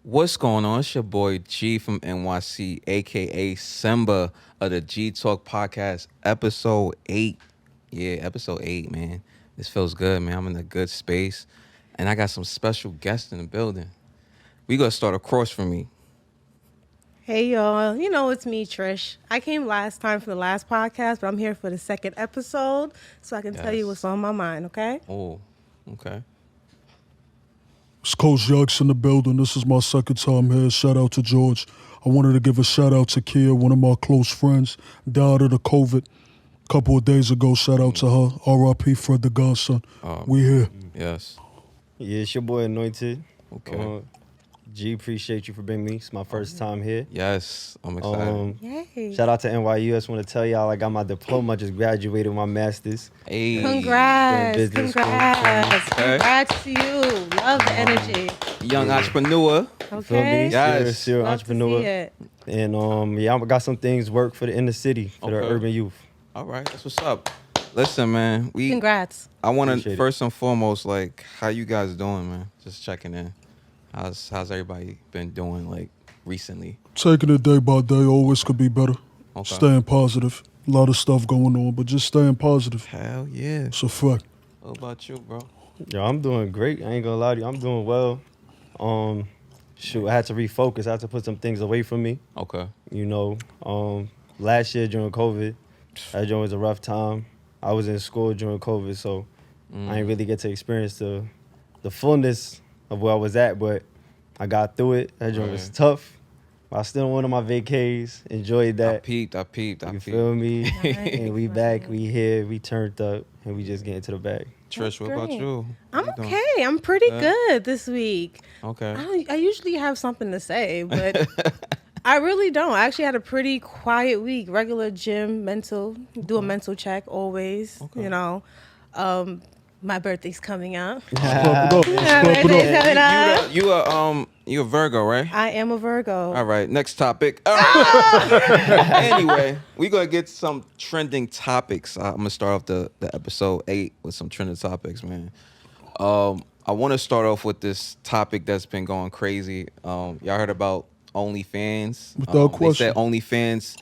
What's going on? It's your boy G from NYC, aka Simba of the G Talk Podcast, episode 8. Yeah, episode 8, man. This feels good, man. I'm in a good space. And I got some special guests in the building. We gonna start across from me. Hey y'all, you know it's me, Trish. I came last time for the last podcast, but I'm here for the second episode so I can tell you Yes. what's on my mind, okay? Oh, okay. It's Coach Yucks in the building. This is my second time here. Shout out to George. I wanted to give a shout out to Kia, one of my close friends, died of the COVID a couple of days ago. Shout out to her. R.I.P. Fred the Godson. We here. Yes. Yeah, it's your boy Anointed. Okay. G, appreciate you for bringing me. It's my first time here. Yes, I'm excited. Yay. Shout out to NYU. I just want to tell y'all I got my diploma. I just graduated with my master's. Hey. Congrats. business school. Congrats. Okay. Congrats to you. Love the energy. Young entrepreneur. You feel me? Okay. Yes. Serious Love to see entrepreneur. it. And yeah, I got some things work for the inner city, for the Okay. urban youth. All right, that's what's up. Listen, man. Congrats. I want to Appreciate it. first and foremost, like, how you guys doing, man? Just checking in. How's everybody been doing, like, recently? Taking it day by day. Always could be better. Okay. Staying positive. A lot of stuff going on, but just staying positive. Hell yeah. It's a fact. What about you, bro? Yo, I'm doing great. I ain't gonna lie to you. I'm doing well. Shoot, I had to refocus. I had to put some things away from me. Okay. You know, last year during COVID, that joint was a rough time. I was in school during COVID, so I didn't really get to experience the fullness of where I was at, but I got through it. That joint was Right. tough. I still went on my vacays, enjoyed I that. peeped. You feel me? Nice. And we back, we here, we turned up, and we just get into the bag. Trish, what about great. you? I'm What you doing? okay. I'm pretty Yeah. good this week. Okay. I usually have something to say, but I really don't. I actually had a pretty quiet week. Regular gym, do a mental check always. Okay. You know, my birthday's coming up. Clap it up. My Clap it birthday's up. coming up. You a Virgo, right? I am a Virgo. All right, next topic. All right. Anyway, we gonna get some trending topics. I'm gonna start off the episode 8 with some trending topics, man. I want to start off with this topic that's been going crazy. Y'all heard about OnlyFans? Without They question. said OnlyFans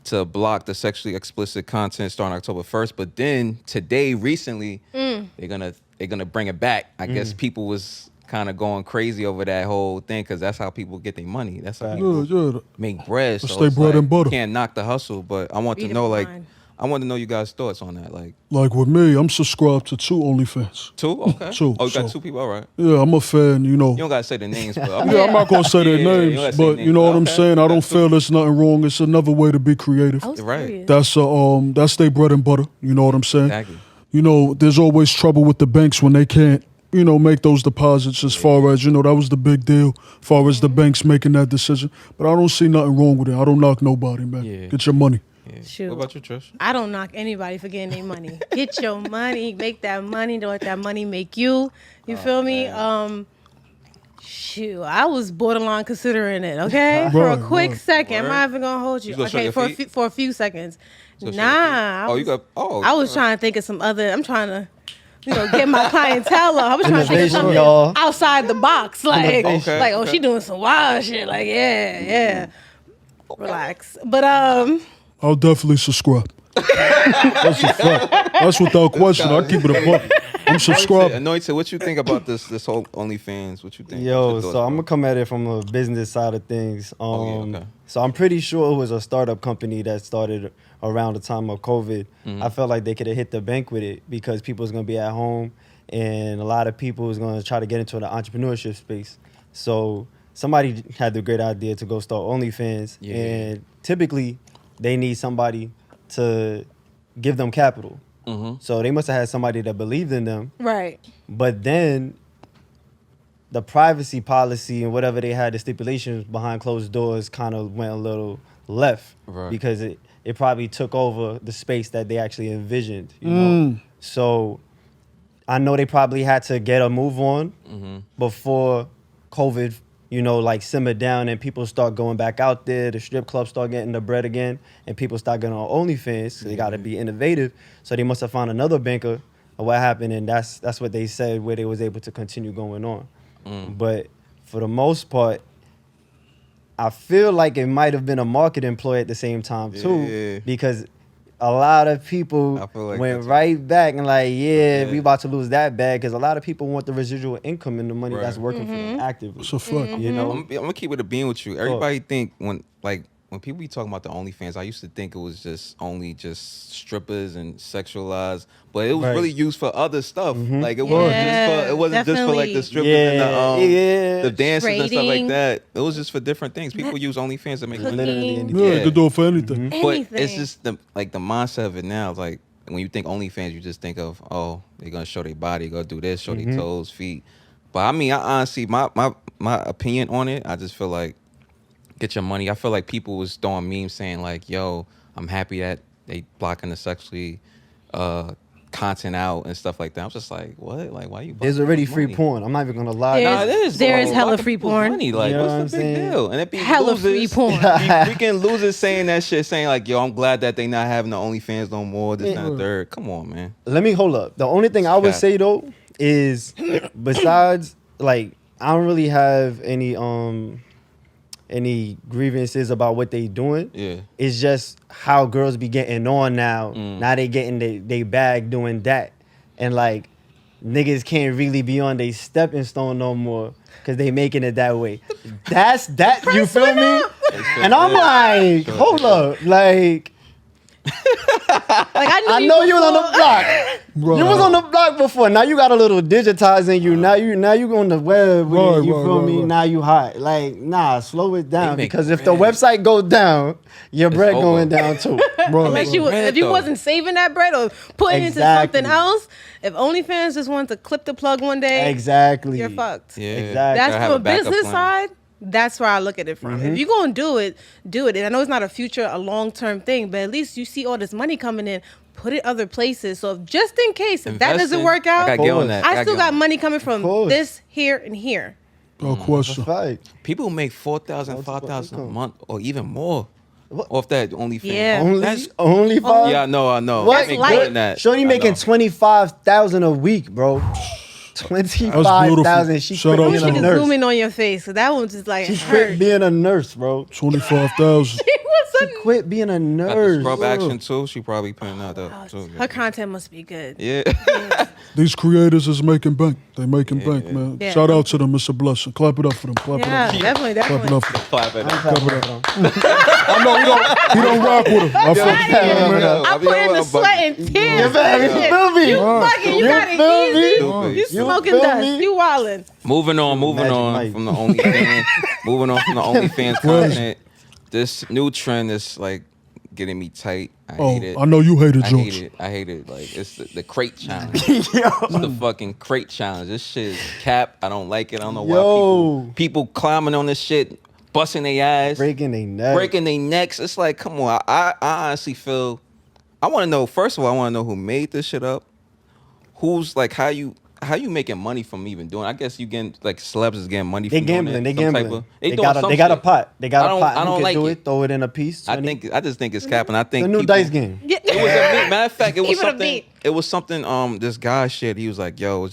to block the sexually explicit content starting October 1st, but then today, recently, they're gonna bring it back. I guess people was kind of going crazy over that whole thing because that's how people get their money. That's how people Yeah. make bread. That's So their it's bread like, and butter. you can't knock the hustle, but I want to Read it know, like, behind. I want to know you guys' thoughts on that. Like, Like with me, I'm subscribed to 2 OnlyFans. 2? Okay. Two, Oh, you got so- 2 people? All right. Yeah, I'm a fan, you know. You don't got to say the names, but Yeah, I'm not going to say their Yeah, you don't names, gotta say but names. you know what I'm Okay. saying? I don't That's cool. feel there's nothing wrong. It's another way to be creative. I was Right. serious. That's their bread and butter. You know what I'm saying? Exactly. You know, there's always trouble with the banks when they can't, you know, make those deposits as far as, you know, that was the big deal as far as the banks making that decision. But I don't see nothing wrong with it. I don't knock nobody, man. Yeah. Get your money. Yeah. Shoot. What about you, Trish? I don't knock anybody for getting their money. Get your money, make that money, don't let that money make you. You feel me? Shoot, I was borderline considering it, okay? For a Right, quick right. second. I'm Word. not even gonna hold you. You gonna show Okay, your for feet? for a few seconds. You gonna show your Nah. feet? Oh, you got. Oh, I was trying to think of some other. I'm trying to, get my clientele up. I was trying to think of Innovation, something y'all. outside the box, like, Innovation. Okay, oh, okay. she doing some wild shit. Like, yeah. Relax. But I'll definitely subscribe. That's a fact. That's without question. I keep it a buck. I'm subscribed. Anointed, what you think about this whole OnlyFans? What you think? Yo, What's your so thoughts, I'm bro? gonna come at it from a business side of things. yeah, okay. So I'm pretty sure it was a startup company that started around the time of COVID. I felt like they could have hit the bank with it because people was gonna be at home, and a lot of people was gonna try to get into the entrepreneurship space. So somebody had the great idea to go start OnlyFans, Yeah. and typically they need somebody to give them capital. So they must have had somebody that believed in them. right. But then the privacy policy and whatever they had, the stipulations behind closed doors kind of went a little left. Right. Because it probably took over the space that they actually envisioned, you know? So I know they probably had to get a move on before COVID, like simmered down and people start going back out there. The strip clubs start getting the bread again and people start getting on OnlyFans. So they got to be innovative. So they must have found another banker or what happened. And that's what they said where they was able to continue going on. But for the most part, I feel like it might have been a marketing ploy at the same time too, Yeah. because a lot of people I feel like went that's right back and like, Yeah. we about to lose that bag, because a lot of people want the residual income and the money Right. that's working for them actively. It's a fact. You know, I'm gonna keep it a being with you. Everybody think when people be talking about the OnlyFans, I used to think it was just only just strippers and sexualized, but it was Right. really used for other stuff. Like it Yeah, wasn't just for like the definitely. strippers and Yeah. the dances and stuff like Trading. that. It was just for different things. People use OnlyFans to make money. literally Cooking. anything. Yeah, Yeah. you could do it for anything. But Anything. it's just the mindset of it now. It's like when you think OnlyFans, you just think of, oh, they're gonna show their body, go do this, show their toes, feet. But I mean, I honestly, my opinion on it, I just feel like get your money. I feel like people was throwing memes saying like, yo, I'm happy that they blocking the sexually content out and stuff like that. I was just like, what? Like, why you? There's blocking already people's free money? porn. I'm not even gonna lie. There's- Nah, it is. there bro. is hella Blocking free people's porn. Money. Like, You know what what's the I'm big saying? deal? And it be Hella losers, free porn. be freaking losers saying that shit, saying like, yo, I'm glad that they not having the OnlyFans no more. This and the third. Come on, man. Let me hold up. The only thing I would Scott. say though is, besides like, I don't really have any grievances about what they doing. Yeah. It's just how girls be getting on now. Now they getting they bag doing that, and like niggas can't really be on they stepping stone no more because they making it that way. That's that. You feel me? And I'm like, hold up, like. Like I know you was on the block. Right. You was on the block before. Now you got a little digitizing you. Now you on the web. Right, you right, feel right, me? right. Now you hot. Like, nah, slow it down. make Because if the bread. website goes down, your bread over. going down too. Right, Unless right. you, Bread, if you though. wasn't saving that bread or putting it into Exactly. something else, if OnlyFans just wanted to clip the plug one day, Exactly. you're fucked. Yeah. Exactly. That's Gotta have from a a backup business plan. side. That's where I look at it from. If you're gonna do it, do it. And I know it's not a future, a long term thing, but at least you see all this money coming in. Put it other places. So just in case if that doesn't Investing. work I out, gotta get on that. I gotta still get got on money coming from course. this, here, and here. No question. Fact. that. People make 4,000, 5,000 a month or even more What? off that OnlyFans. Yeah. Only five. Yeah, I know. What? They make That's more light. than that. Shorty I making know. 25,000 a week, bro. 25,000. She Shout quit out being to You a her. can zoom nurse. in on your face. So that one's just like She hurt. quit being a nurse, bro. 25,000. What's up? Quit being a Got the nurse. scrub action too. She probably putting out that too. Her content must be good. Yeah. These creators is making bank. They making bank, man. Yeah. Shout out to them. It's a blessing. Clap it up for them. Clap Yeah, it up. definitely, Clap it definitely. up for them. Clap it up. Clap it up. I know he don't rock with him. I feel Yeah. I put in the sweat and tears. You feel me? Shit. You feel me? You fucking, you You got feel it me? easy. Stupid. You You smoking feel dust. me? You wildin'. Moving on Magic from Mike. the OnlyFans. Moving on from the OnlyFans content. This new trend is like getting me tight. I hate it. I know you hated I George. hate it. I hate it. Like it's the crate challenge. Yo. It's the fucking crate challenge. This shit is cap. I don't like it. I don't know Yo. why people climbing on this shit, busting their ass, Breaking their neck. breaking their necks. It's like, come on. I honestly feel. I want to know. First of all, I want to know who made this shit up. Who's like how you making money from even doing? I guess you getting like celebs is getting money. They from doing gambling. it, They some type gambling. of- They doing got a some they got a shit. pot. They got I a don't- pot. I You don't can like do it. it. Throw it in a piece. I just think it's capping. I think the new people- dice game. Yeah. It was a matter of fact. It was Keep it a something. beat. It was something. This guy shit. He was like, "Yo,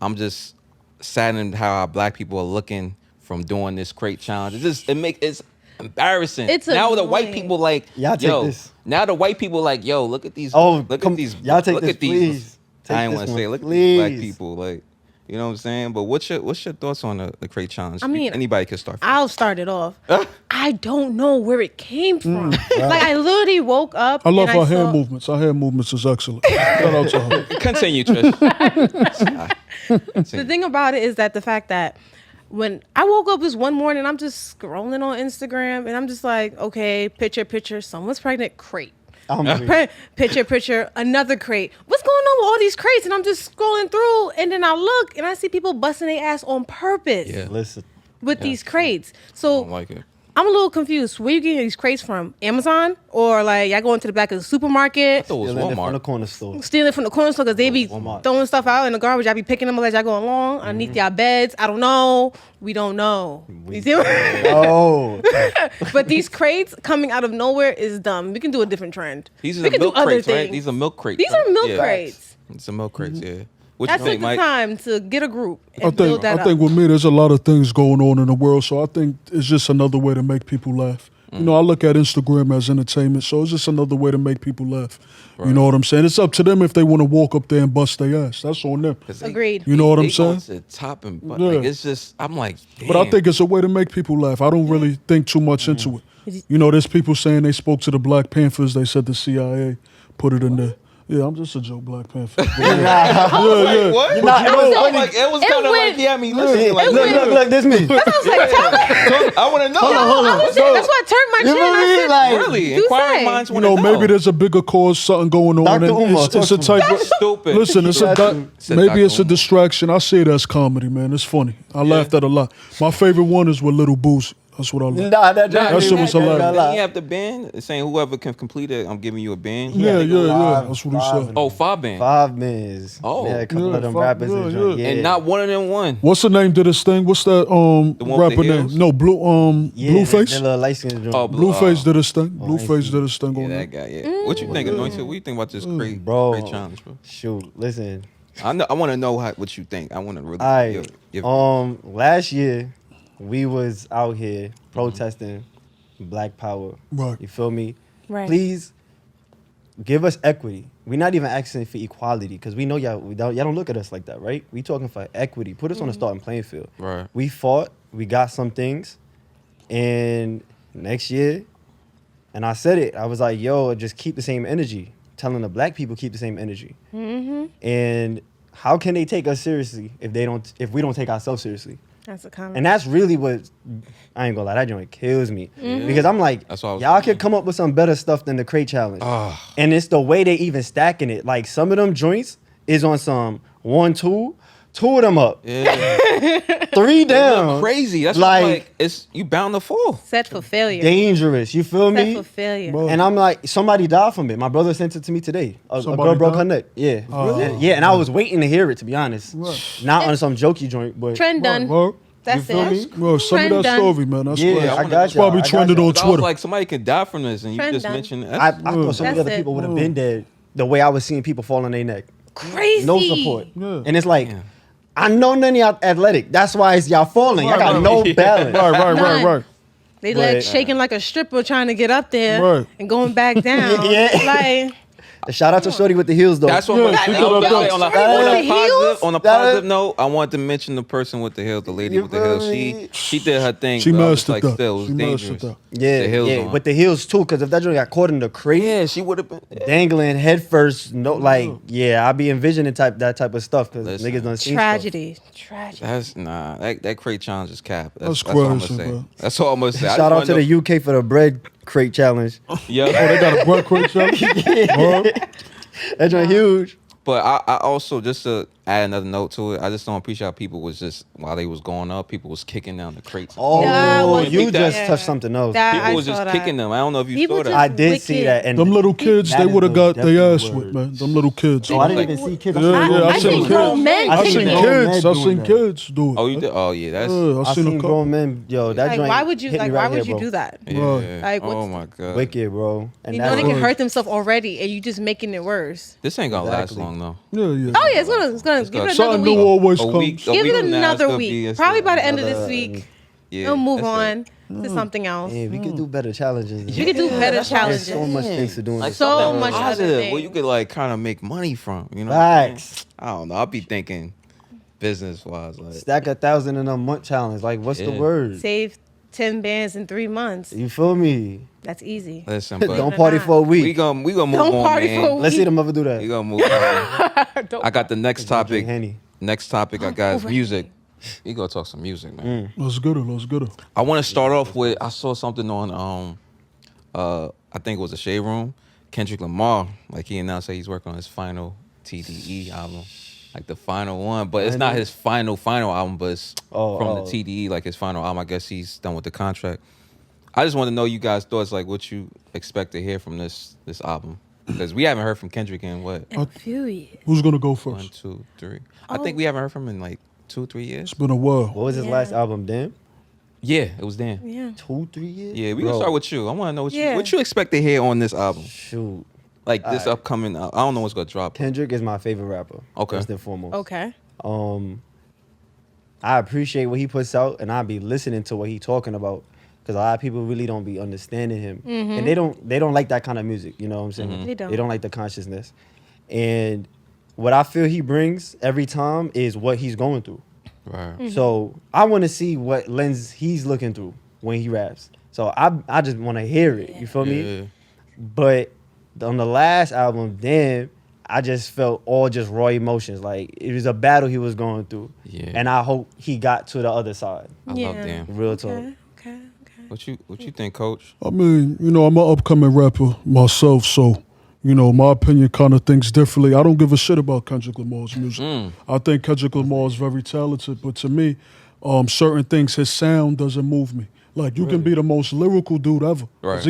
I'm just saddened how our black people are looking from doing this crate challenge. It's embarrassing. It's now the white annoying. people like, Y'all take yo. this. Now the white people like, yo, look at these. Oh, look come- at these. y'all take look this, at these. please. Take I ain't this want to one, say. Look at these black please. people. Like, you know what I'm saying? But what's your thoughts on the crate challenge? I mean, anybody could start. First. I'll start it off. I don't know where it came from. Like I literally woke up. I love and her hand saw- movements. Her hand movements is excellent. Shout out to her. Continue, Trish. The thing about it is that the fact that when I woke up this one morning, I'm just scrolling on Instagram and I'm just like, okay, picture, someone's pregnant, crate. Picture, another crate. What's going on with all these crates? And I'm just scrolling through and then I look and I see people busting their ass on purpose Yeah. Listen. with these crates. I So don't like it. I'm a little confused. Where you getting these crates from? Amazon? Or like y'all going to the back of the supermarket? I thought it was Stealing it from the Walmart. corner store. Stealing from the corner store because they be Walmart. throwing stuff out in the garbage. I be picking them up as y'all go along underneath y'all beds. I don't know. We don't know. You see what- Oh. But these crates coming out of nowhere is dumb. We can do a different trend. These We are can do milk other crates, right? things. These are milk crates. These right? are milk Yeah. crates. It's a milk crates, yeah. What That you took think, the Mike? time to get a group and I build that think up. with me, there's a lot of things going on in the world, so I think it's just another way to make people laugh. You know, I look at Instagram as entertainment, so it's just another way to make people laugh. You know what I'm saying? It's up to them if they want to walk up there and bust their ass. That's on them. 'Cause they- Agreed. You know what I'm they going saying? to the top and but Yeah. like it's just I'm like, damn. But I think it's a way to make people laugh. I don't really think too much into it. You know, there's people saying they spoke to the Black Panthers. They said the CIA put it in there. Yeah, I'm just a joke Black Panther. What? It was kind of like, yeah, I mean, listen, like, Look, this me. I was like, tell me. I want to know. I was saying, that's why I turned my chin. I said, Like, Really, Do inquiring say. minds You want to know, know. maybe there's a bigger cause, something going on. Dr. and Umar, it's a talk to type of Stupid. Listen, it's Said maybe it's a Dr. Umar. distraction. I see it as comedy, man. It's funny. I laughed at a lot. My favorite one is with Little Boosie. That's what I like. Nah, that shit was hilarious. Then you have the band saying whoever can complete it, I'm giving you a band. Yeah, to go yeah. live, That's what he live. said. Oh, 5 band. 5 mans. Oh. Yeah, a couple Yeah, of them 5 rappers. yeah, and joint. yeah. And not one of them won. What's the name to this thing? What's that The one with rapper the name? heels? No, Blueface. The little light skin joint. Oh, Blueface did his thing. I Blueface see. did his thing Yeah, on that there. guy. Yeah. What you think, Anointed? What you think about this great Bro. challenge, bro? Shoot, listen. I want to know what you think. I want to really. All give- right. Last year, we was out here protesting Black Power. Right. You feel me? Right. Please give us equity. We're not even asking for equality because we know y'all don't look at us like that, right? We talking for equity. Put us on a starting playing field. Right. We fought. We got some things. And next year, and I said it, I was like, yo, just keep the same energy. Telling the black people keep the same energy. And how can they take us seriously if we don't take ourselves seriously? That's a comment. And that's really what, I ain't gonna lie, that joint kills me. Because I'm like, That's what I was y'all thinking. could come up with some better stuff than the crate challenge. Ah. And it's the way they even stacking it. Like some of them joints is on some 1, 2, 2 of them up, Yeah. 3 Look down. crazy. That's Like- like it's you bound to fall. Set for failure. Dangerous. You feel Set me? for failure. Bro. And I'm like, somebody died from it. My brother sent it to me today. A Somebody girl broke died? her neck. Yeah. Oh. Yeah, and I was waiting to hear it, to be honest. Not on some jokey joint, but Trend done. Bro, That's You feel it. me? bro, send me Trend that done. story, man. That's Yeah, crazy. I got It's y'all. probably I got trended y'all. on But I Twitter. was like, somebody could die from this, and you Trend just done. mentioned it. I thought so many That's other it. people would have been dead the way I was seeing people fall on their neck. Crazy. No support. Yeah. And it's like, Yeah. I know none of y'all athletic. That's why it's y'all falling. Y'all got no balance. Right. None. They But- like shaking like a stripper trying to get up there Right. and going back down. Yeah. Like, Shout out to Shorty with the heels though. That's what Yeah, I'm she saying. did that On though. a With the heels? positive note, I want to mention the person with the heels, the lady You with the heels. feel me? She did her thing. She but I was mastered like, that. still, it was She mastered dangerous. that. Yeah, The heels yeah, on. with the heels too, because if that joint got caught in the crate, Yeah, she would have been. dangling head first, no, like, yeah, I be envisioning that type of stuff because Listen. niggas done seen tragedy. That's that crate challenge is cap. That's all I'm gonna crazy, say. bro. That's all I'm gonna say. Stuff. Shout out to the UK for the bread crate challenge. Yeah. Oh, they got a bread crate challenge? Word? That joint huge. But I also, just to add another note to it, I just don't appreciate how people was just, while they was going up, people was kicking down the crates. Oh, Yeah, well, you think just that- touched something else. That- People I was saw just that. kicking them. I don't know if you People saw that. just- I did see wicked. that. And Them little kids, that they is would have the got their definite ass word. whipped, man. Them little kids. Oh, I didn't Like- even see kids. Yeah, yeah, I I seen seen kids. grown men I kicking seen them. kids. I doing seen that. kids do it. Oh, you did? Oh, yeah. That's. Yeah, I I seen a seen couple. grown men. Yo, that Like, joint. why would you hit me right here, bro. do that? Yeah. Right. Like, oh, what's- my God. Wicked, bro. And You that know they was- can hurt themselves already, and you just making it worse. This ain't going to last Exactly. long, though. Yeah. Oh yeah, it's gonna give it another Something new week. always A comes. week- a Give week it from now, it's another gonna be- week. it's Probably by gonna the end of another- this week, Yeah, we'll move that's it. on to something else. Yeah, we could do better challenges. We could do better There's challenges. so much things to do. in Like this So something much other positive things. where you could like kind of make money from, you know? what I'm saying? Facts. I don't know. I'll be thinking business wise, like Stack 1,000 in a month challenge. Like, what's the Yeah. word? Save 10 bands in 3 months. You feel me? That's easy. listen, but Don't party for a we week. gonna move Don't on, party man. for a week. Let's see them ever do that. We gonna move on. Don't- I got the next topic. Henny. Next topic I got is Over. music. We gonna talk some music, man. Let's get it. Let's get it. I want to start off with I saw something on I think it was a Shade Room. Kendrick Lamar, like he announced that he's working on his final TDE album, like the final one, but it's not his final album, but it's from the TDE, like his final album. I guess he's done with the contract. I just want to know you guys' thoughts, like what you expect to hear from this album, because we haven't heard from Kendrick in what In a few years. Who's gonna go 1, first? 2, 3. I think we haven't heard from him in like 2-3 years. It's been a while. What was his Yeah. last album, damn? Yeah, it was Dan. Yeah. 2-3 years? Yeah, we Bro, gonna start with you. I want to know Yeah. what you expect to hear on this album. Shoot. Like this upcoming, I don't know what's gonna drop. Kendrick is my favorite rapper. Okay. First and foremost. Okay. I appreciate what he puts out, and I be listening to what he talking about, because a lot of people really don't be understanding him, and they don't like that kind of music. You know what I'm saying? They don't. They don't like the consciousness, and what I feel he brings every time is what he's going through. Right. So I want to see what lens he's looking through when he raps. So I just want to hear it. You feel me? But on the last album, damn, I just felt all just raw emotions. Like it was a battle he was going through. Yeah. And I hope he got to the other side. I love Damn. Real talk. Okay. What you think, Coach? I mean, I'm an upcoming rapper myself, so, my opinion kind of thinks differently. I don't give a shit about Kendrick Lamar's music. I think Kendrick Lamar is very talented, but to me, certain things, his sound doesn't move me. Like, you can be the most lyrical dude ever. 'Cause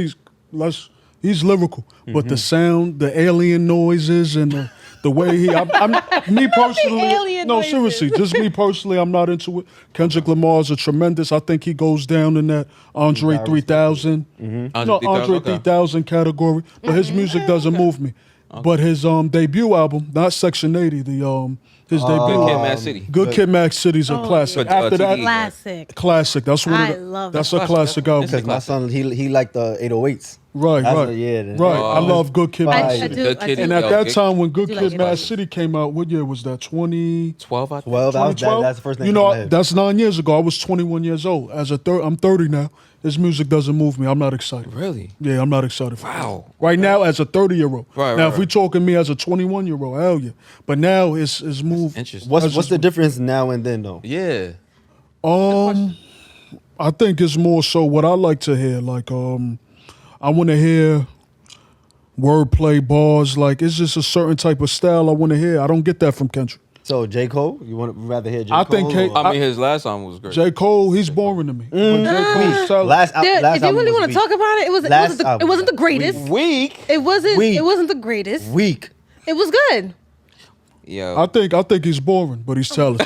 Right. He's lyrical, but the sound, the alien noises, and the way I'm me personally. alien No, noises. seriously, just me personally, I'm not into it. Kendrick Lamar is a tremendous. I think he goes down in that Andre 3000, Andre 3000 category. But his music doesn't move me. But his debut album, not Section 80, his debut Good Kid, album, Mad City. Good Kid, Mad City's a classic. Good, After that, Classic. classic. That's one. I Of the, love that's that. a classic album. Because my son, he liked the 808s. Right, That's right. a- yeah, then. Right. I love Good Kid, Mad I City. do. Good I Kid do. And Yo, at that Good- time when Good Do Kid, like Mad it. City came out, what year was that? 12, I think. 12, that's 2012? the first thing. in my head. That's 9 years ago. I was 21 years old. I'm 30 now. His music doesn't move me. I'm not excited. Really? Yeah, I'm not excited for Wow. it. Right now, as a 30-year-old. Right, now, right, if we're talking me as a 21-year-old, hell yeah. But now it's moved. Interesting. What's the difference now and then, though? Yeah. I think it's more so what I like to hear. Like, I want to hear wordplay, bars. Like, it's just a certain type of style I want to hear. I don't get that from Kendrick. So J. Cole, you want to rather hear J. I Cole? think K- or- I mean, his last album was great. J. Cole, he's boring to me. But J. Cole's talented. last Dude, if you album really was want to weak. talk about it, it wasn't the greatest. Weak. It wasn't. Weak. It wasn't the greatest. Weak. It was good. Yeah. I think he's boring, but he's talented.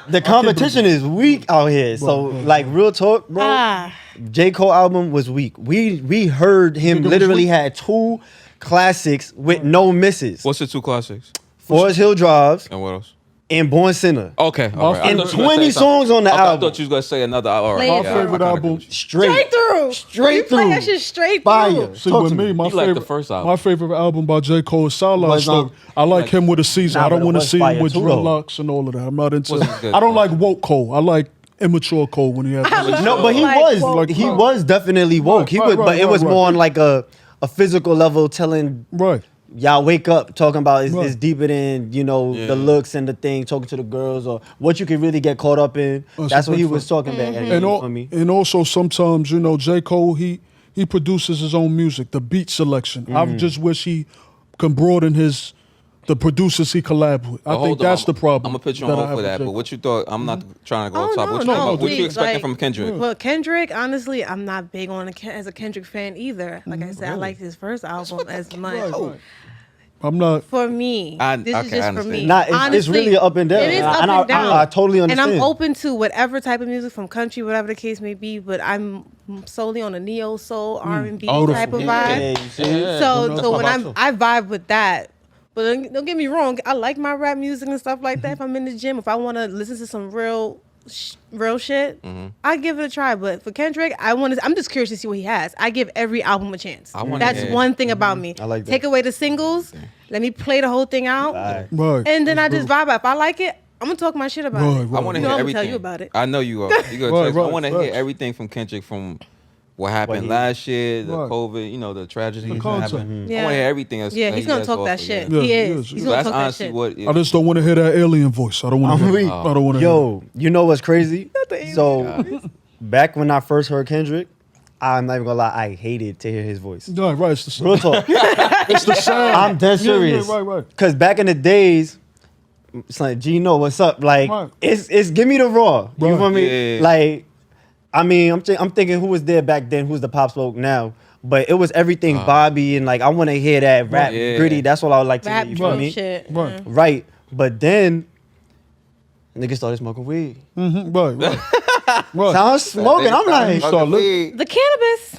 The competition is weak out here. So, like, real talk, bro. J. Cole album was weak. We heard him think it was literally weak? had 2 classics with no misses. What's the 2 classics? Forest Hill Drives And what else? and Born Sinner. Okay. All right. I And thought you were gonna 20 say something. songs on the Okay, I album. thought you was gonna say another. All right. My Yeah, I favorite kinda album- agree with you. Straight through. Straight You play that through. shit straight Fire. through. See, Talk with to me, me. my You like the favorite, first album. my favorite album by J. Cole is Sideline Was, Story. I like him with a Caesar. Nah, I don't but want it to was see him fire with too, though. dreadlocks and all of that. I'm not into. Wasn't good, I don't though. like woke Cole. I like immature Cole when he has. No, but he Like, was. woke. He was definitely woke. He Right, was, but it was right. more on like a physical level, telling Right. y'all wake up, talking about it's Right. deeper than Yeah. the looks and the thing, talking to the girls or what you can really get caught up in. That's what he was talking about. And also sometimes, J. Cole, he produces his own music, the beat selection. I just wish he can broaden the producers he collab with. I But think hold on, that's the problem. I'm gonna put you that on I hold have for with that. J. But what you thought? I'm not trying to go Oh, on top. no, What you no, talking about? What you please, expecting like- from Kendrick? Well, Kendrick, honestly, I'm not big on as a Kendrick fan either. Like I said, I liked his first album as much. Right. I'm not. For me, this is okay, I just for me. understand. Nah, it's Honestly, really up and down. It is And up I- and down. I totally And understand. I'm open to whatever type of music from country, whatever the case may be. But I'm solely on a neo soul R&B type of vibe. Yeah, you see it? So when That's I vibe with that. But don't get me wrong, I like my rap music and stuff like that. If I'm in the gym, if I want to listen to some real shit, I give it a try. But for Kendrick, I'm just curious to see what he has. I give every album a chance. That's one thing about me. I like that. Take away the singles, let me play the whole thing out, Right. and then I just vibe. If I like it, I'm gonna talk my shit about it. Right. I want to You know hear I'm gonna tell everything. you about it. I know you are. You gonna Right, I right, want to hear facts. everything from Kendrick from what happened he- last year, the Right. COVID, the tragedy that concept. happened. I Yeah. want to hear everything else. Yeah, that he's he gonna has talk to that offer, shit. Yeah, He he is. is. He's So gonna that's talk that honestly shit. what. I just don't want to hear that alien voice. I don't want to hear it. I don't want to hear it. Yo, you know what's crazy? So back when I first heard Kendrick, I'm not even gonna lie, I hated to hear his voice. No, right, it's the same. Real talk. It's the sound. I'm dead serious. Yeah, right. Cause back in the days, it's like Gino, what's up? Like Right. it's give me the raw. You Right. feel me? Yeah. Like, I mean, I'm thinking who was there back then, who's the pop smoke now. But it was everything Bobby and like I want to hear that rap Yeah. gritty. That's what I would like to Rap hear. You feel me? shit. Right. Right. But then niggas started smoking weed. Right. So I was smoking. I'm like, Start looking. The cannabis.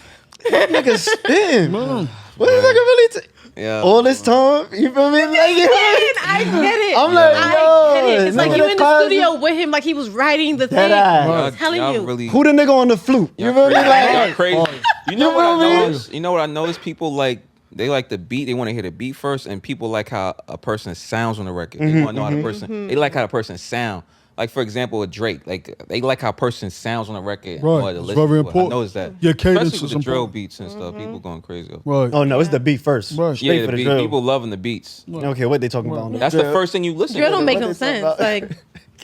niggas spitting. What is nigga really? Yeah. All this time, you feel me? Like, I get it. I'm like, I yo, get it. It's like nigga, you in the cause- studio with him, like he was writing the Dead thing. ass. I'm telling you. Really, Who the nigga on the flute? You y'all feel me? crazy. Y'all Like, crazy. You know You what I feel me? noticed? You know what I noticed? People like they like the beat. They want to hear the beat first, and people like how a person sounds on the record. They want to know how the person. They like how the person sound. Like for example, with Drake, like they like how a person sounds on the record. Right. Or to It's listen very to it. important. I noticed that. Your cadence Especially with is the drill important. beats and stuff. People going crazy. Right. oh no, it's the beat first. Right. Straight Yeah, for the the beat. drill. People loving the beats. I don't care what they talking about. on the That's the drill. first thing you listen Drill to. don't make What no they talking sense. about? Like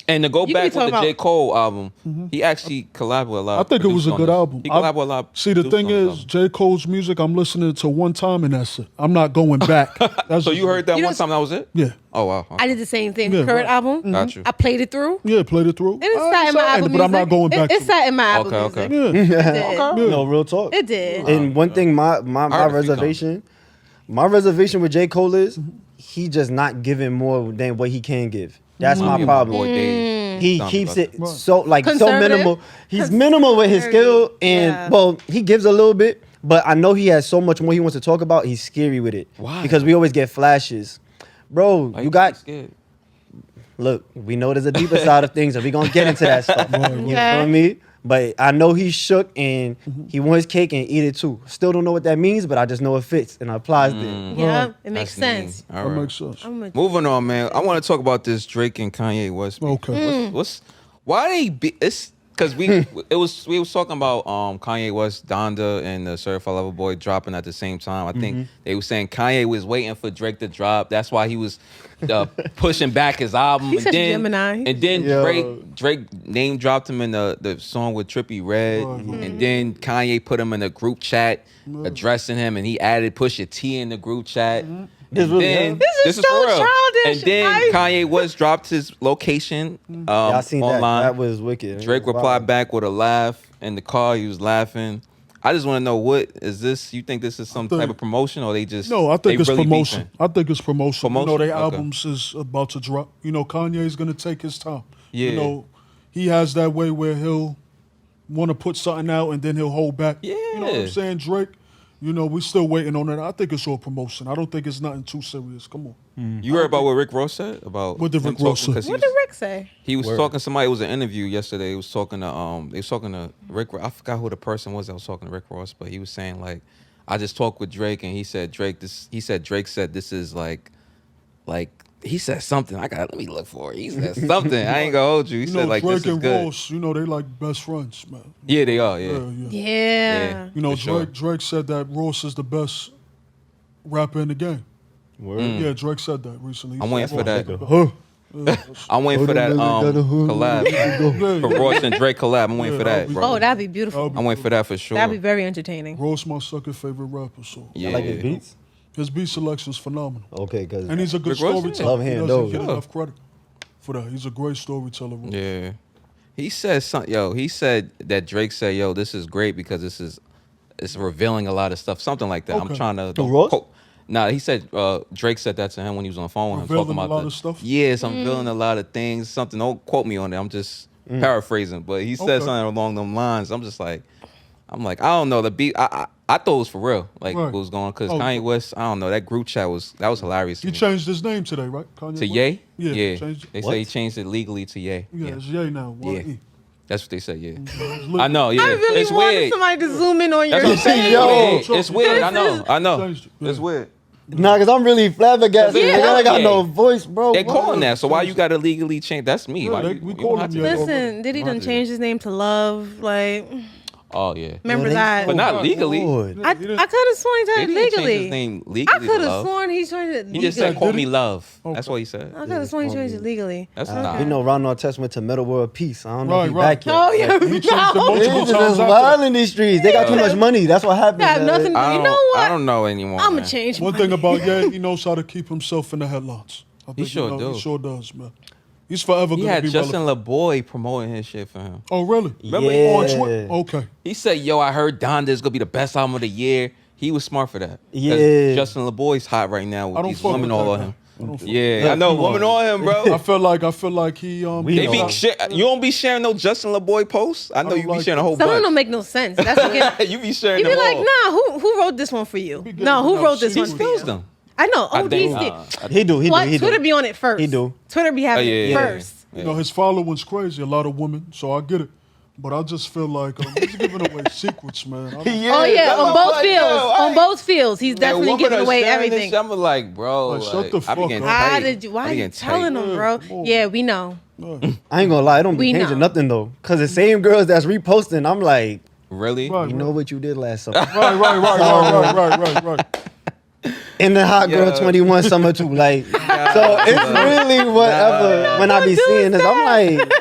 And to go You could be back with talking the J. about- Cole album, he actually collabed with a lot. I think it was a producers good on this. album. He collabed with a lot. See, the thing is, J. Cole's music, I'm listening to one time and that's it. I'm not going back. That's So you heard that You one know- time? That was it? Yeah. Oh wow. I did the same thing. Yeah, Current right. album. Got you. I played it through. Yeah, played it through. And it's sat in my Apple But I'm not Music. going back It to sat in my Apple Okay, Music. okay. Yeah. It did. No, real talk. It did. And one thing, my heard a few my reservation with J. Cole is he just not giving more than what he can give. That's my Yeah, problem. boy, Dave. He Tell me keeps about it that. so like so Conservative? minimal. He's minimal with his skill, and Yeah. well, he gives a little bit, but I know he has so much more he wants to talk about. He's scary with it. Why? Because we always get flashes, bro. Why You got scared? look. We know there's a deeper side of things, and we gonna get into that stuff. You Okay. feel me? But I know he's shook and he wants his cake and eat it too. Still don't know what that means, but I just know it fits and applies there. Yeah, it makes That's mean. sense. All That right. makes sense. I'm with Moving on, man. I want to talk about this Drake and Kanye West. beef. Okay. What's why they be? It's because we was talking about Kanye West, Donda, and the Certified Lover Boy dropping at the same time. I think they were saying Kanye was waiting for Drake to drop. That's why he was pushing back his album. He's and such a then, Gemini. And then Yo. Drake name dropped him in the song with Trippie Redd, and then Kanye put him in a group chat addressing him, and he added Pusha T in the group chat. This really Then, happened? This is for so real. childish. And then Kanye West dropped his location I seen that. online. That was wicked. Drake replied back with a laugh in the car. He was laughing. I just want to know, what is this? You think this is some think- type of promotion, or they just No, I think they it's really promotion. beefing? I think it's promotion. You know, Promotion? their Okay. albums is about to drop. You know, Kanye's gonna take his time. Yeah. You know, he has that way where he'll want to put something out and then he'll hold back. You know what Yeah. I'm saying? Drake, you know, we still waiting on that. I think it's all promotion. I don't think it's nothing too serious. Come on. You heard about what Rick Ross said about What did him Rick Ross talking- say? 'cause he What was- did Rick say? He was talking to somebody. It was an interview yesterday. He was talking to Rick. I forgot who the person was that was talking to Rick Ross, but he was saying like, I just talked with Drake, and he said Drake said this is like he said something. Let me look for it. He said something. I ain't gonna hold you. He You said know, like Drake this is and good. Ross, you know, they like best friends, man. Yeah, they are. Yeah. Yeah. Yeah. You know, For sure. Drake said that Ross is the best rapper in the game. Yeah, Drake said that recently. He I'm said waiting for Ross. that. Huh. I'm waiting for that collab. Yeah, For Ross and Drake collab. I'm waiting for that, bro. Oh, that'd be beautiful. I'm waiting for that for sure. That'd be very entertaining. Ross my second favorite rapper, so Yeah. I like his beats. his beat selection is phenomenal. Okay, because And he's a good Rick Ross? storyteller. Love He hearing doesn't those. get Yeah. enough credit for that. He's a great storyteller. Ross. Yeah. He said something. Yo, he said that Drake said, "Yo, this is great because it's revealing a lot of stuff." Something like that. I'm Okay. trying to. Who, Ross? Nah, he said Drake said that to him when he was on the phone with him, Revealing talking a about lot of stuff? Yes, I'm revealing a lot of things. Something. Don't quote me on it. I'm just paraphrasing, but he said Okay. something along them lines. I'm like, I don't know. The beat. I thought it was for real. Like Right. what was going on? Because Oh. Kanye West. I don't know. That group chat was hilarious. To He me. changed his name today, right? Kanye To West? Ye? Yeah, changed it. They What? say he changed it legally to Ye. Yeah, it's Ye now. Yeah. E. That's what they said. Yeah. It's lit. I know. Yeah. I really it's wanted weird. somebody to zoom in on your That's what I'm saying. Yo. It's weird. It's weird. I know. Changed it. Yeah. It's weird. Nah, because I'm really flabbergasted. Yeah. I got Yeah. no voice, bro. They're What? calling that. So why you got to legally change? That's me. Yeah, Why they- you, we you call don't have him to- Ye. Listen, did he Don't done do change his name to Love? Like, Oh yeah. remember they that? But not Oh, legally. Lord. I He didn't- could have sworn he They did it didn't change his legally. name I legally. could to have Love. sworn he changed it He legally. just said, "Call Did me he? Love." Okay. That's what he said. I could have sworn he changed it legally. That's Okay. not. You know, Ronald Artest went to Metal World Peace. I don't know if he Right. back yet. Oh yeah, He changed it no. multiple Niggas times just after wild that. in these streets. They got too much money. That's what happened. Got man. nothing. I You don't, know what? I don't know anymore. I'm man. gonna change. One my thing name. about Ye, he knows how to keep himself in the headlines. I think sure you know, do. He sure does, man. He's forever He going to had be Justin relevant. LeBoy promoting his shit for him. Oh, really? Remember Yeah. On Twitter? Okay. He said, "Yo, I heard Donda is gonna be the best album of the year." He was smart for that. 'Cause Yeah. Justin LeBoy's hot right now I with don't these fuck women with all that on guy. him. Yeah, I know. Woman on him, bro. I feel like he They be you don't be sharing no Justin LeBoy posts. I know don't you be like sharing a whole Some of them bunch. don't make no sense. That's again. You be sharing You be them like, all. nah, who wrote this one for you? getting No, who enough wrote this He one for spills you? them. I know. I Oh, think. He do. What? He Twitter do. be on it first. He do. Twitter be having yeah, it yeah. first. You know, his following's crazy, a lot of women, so I get it. But I just feel like he's giving away secrets, man. Oh yeah, on both fields. On both fields, he's definitely giving away everything. This, I'm like, bro, Like, shut the I be fuck getting up. How tight. did you? I Why be are you getting telling tight. them, bro? Yeah, we know. I ain't gonna lie, it don't be We changing know. nothing though. Cause the same girls that's reposting, I'm like, Really? Right. you know what you did last summer. Right. In the Hot Girl Yeah. 21 summer too. Like, so it's really whatever when I be seeing this, I'm like,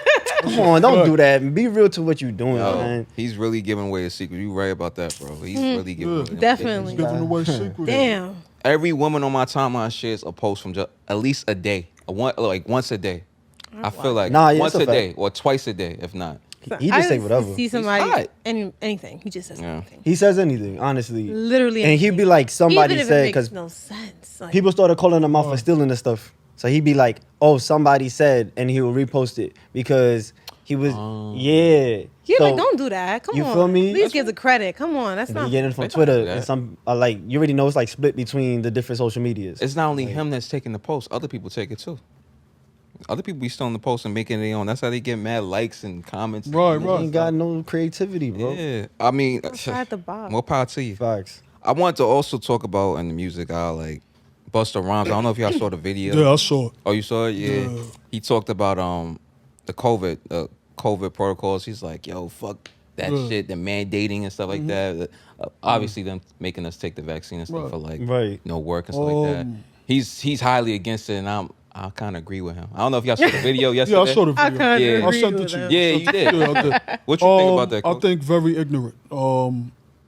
come on, don't do that. Be real to what you doing, Yo, man. he's really giving away a secret. You right about that, bro. He's really giving away. Definitely. Giving away secrets. Damn. Every woman on my timeline shares a post from just at least a day, like once a day. I feel like Nah, yeah, once it's a a day or twice a day, if not. He just say whatever. See somebody, hot. anything. He just says Yeah. anything. He says anything, honestly. Literally. And he'd be like, somebody Even if said, it because makes no sense. Like, people started calling him out for stealing the stuff. So he'd be like, oh, somebody said, and he would repost it because he was, yeah. you're So like, don't do that. Come you on. feel me? At least give the credit. Come on. That's he not. getting it from They don't Twitter do that. and some, like, you already know it's like split between the different social medias. It's not only him that's taking the post. Other people take it too. Other people be stealing the post and making it their own. That's how they get mad likes and comments. Right. He ain't got no creativity, bro. Yeah. I mean, Outside the box. more power to you. Facts. I wanted to also talk about in the music, like Busta Rhymes. I don't know if y'all saw the video. Yeah, I saw it. Oh, you saw it? Yeah. Yeah. He talked about the COVID protocols. He's like, yo, fuck that Yeah. shit, the mandating and stuff like that. Obviously, them making us take the vaccine and stuff Right. for like Right. no work and stuff like that. Um, He's highly against it, and I kind of agree with him. I don't know if y'all saw the video yesterday. Yeah, I saw the I video. kind of Yeah. agree I sent with it to him. you. Yeah, you did. Yeah, I did. What you think about that? I Coach? think very ignorant.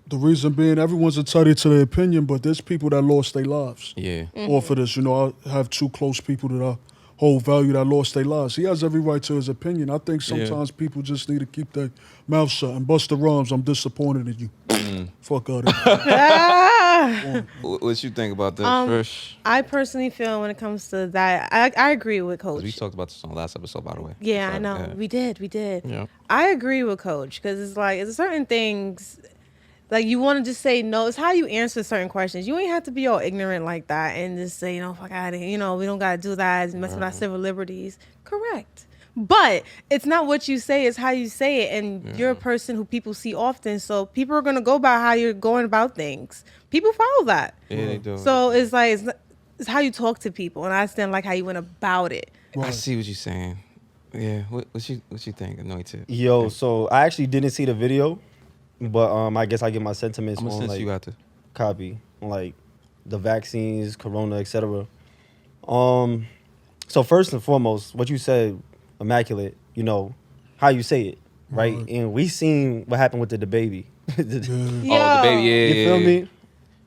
The reason being, everyone's entitled to their opinion, but there's people that lost their lives Yeah. off of this. You know, I have two close people that I hold value that lost their lives. He has every right to his opinion. I think sometimes people just need to keep their mouth shut. And Busta Rhymes, I'm disappointed in you. Fuck out of here. What you think about that, Trish? I personally feel when it comes to that, I agree with Coach. We talked about this on the last episode, by the way. Yeah, I Sorry, know. yeah. We did. Yeah. I agree with Coach because it's like it's certain things like you want to just say no. It's how you answer certain questions. You ain't have to be all ignorant like that and just say, fuck out of here. We don't gotta do that. It's messing with our civil liberties. Correct. But it's not what you say, it's how you say it. And you're a person who people see often. So people are gonna go by how you're going about things. People follow that. Yeah, they do. So it's like it's how you talk to people. And I understand like how you went about it. I see what you're saying. Yeah. What you think, Anointed? Yo, so I actually didn't see the video, but I guess I get my sentiments I'm gonna on send like you after. copy on like the vaccines, corona, etc. So first and foremost, what you said, immaculate. How you say it, right? And we seen what happened with the baby. Oh, the baby. Yeah. You feel me?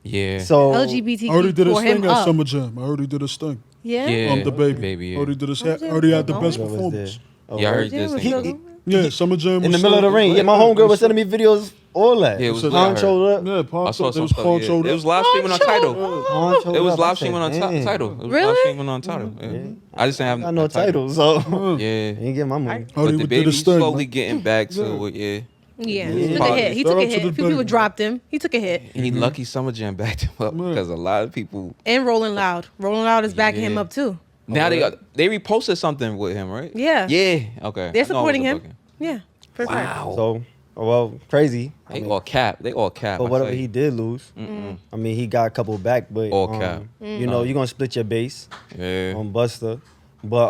Yeah. So LGBTQ I already did his for him thing at up. Summer Jam. I already did his thing. Yeah. Yeah. The baby. Baby, yeah. Already did his. Summer Jam Already had the was best on. What was performance. there? Yeah, I heard Jam this was thing. so- Yeah, Summer Jam. In the was middle of the still- ring. Yeah, my homegirl was sending me videos, all that. Yeah, it was Ponchoed up. Yeah, I Poncho. saw It some was stuff. Yeah. Ponchoed It was up. live streaming on Tidal. Ponchoed It was up. I live said, streaming on "Damn." Tidal. It was Really? live streaming on Tidal. Yeah. I just didn't have I know title, so Yeah. ain't get my money. How But he the did baby his thing, slowly man. getting back to it. Yeah. Yeah, Yeah. he took a hit. He Shout took a out to hit. the A few people baby. dropped him. He took a hit. He lucky Summer Jam backed him up Man. because a lot of people And Rolling Loud. Rolling Loud is backing him Yeah. up too. now they reposted something with him, right? Yeah. Yeah. Okay. They're I know it supporting was a him. booking. Yeah. For sure. Wow. So, well, crazy. They all cap. They all cap. But I whatever tell he you. did lose, I mean, he got a couple back, but All cap. you're gonna split your base Yeah. on Busta. But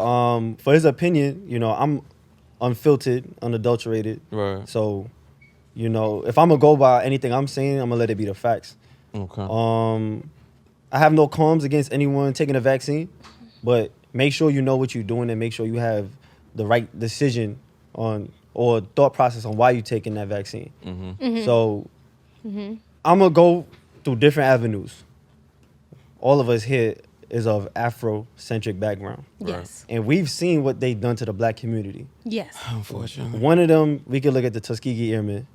for his opinion, I'm unfiltered, unadulterated. Right. So, if I'm gonna go by anything I'm saying, I'm gonna let it be the facts. Okay. I have no qualms against anyone taking a vaccine, but make sure you know what you're doing and make sure you have the right decision on or thought process on why you're taking that vaccine. So I'm gonna go through different avenues. All of us here is of Afrocentric background, Yes. and we've seen what they've done to the black community. Yes. Unfortunately. One of them, we could look at the Tuskegee Airmen.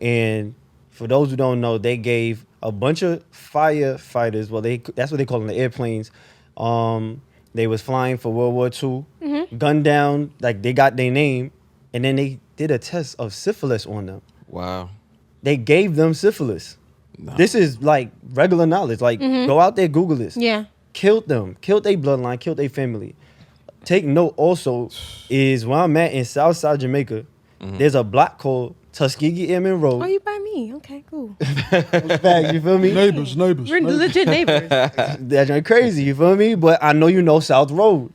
And for those who don't know, they gave a bunch of firefighters, that's what they call them, the airplanes, They was flying for World War II, gunned down, like they got their name, and then they did a test of syphilis on them. Wow. They gave them syphilis. Nah. This is like regular knowledge. Like, go out there, Google this. Yeah. Killed them, killed their bloodline, killed their family. Take note also is where I'm at in Southside Jamaica, there's a block called Tuskegee Airmen Road. Oh, you by me? Okay, cool. Facts, you feel me? Neighbors. We're legit neighbors. That joint crazy, you feel me? But I know you know South Road.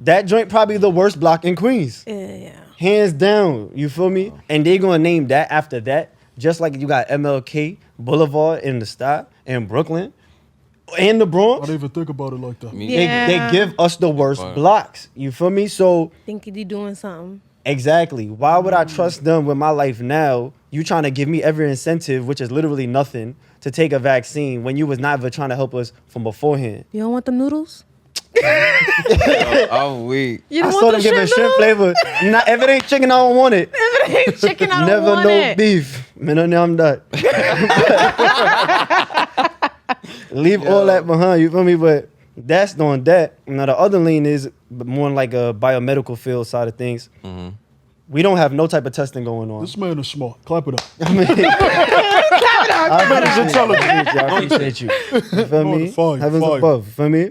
That joint probably the worst block in Queens. Yeah. Hands down, you feel me? And they gonna name that after that, just like you got MLK Boulevard in the Style in Brooklyn and the I Bronx. didn't even think about it like that. Me- Yeah. They give us the worst Right. blocks. You feel me? So Think you doing something. exactly. Why would I trust them with my life now? You trying to give me every incentive, which is literally nothing, to take a vaccine when you was not even trying to help us from beforehand. You don't want them noodles? I'm weak. You I don't saw want them them giving shrimp noodles? flavor. Not, if it ain't chicken, I don't want it. If it ain't chicken, I don't Never want no it. beef. Man, I know I'm done. Leave all that behind, you feel me? But that's on that. Now the other lean is more like a biomedical field side of things. We don't have no type of testing going on. This man is smart. Clap it up. I appreciate you. You feel me? Fire, Heavens fire. above. You feel me?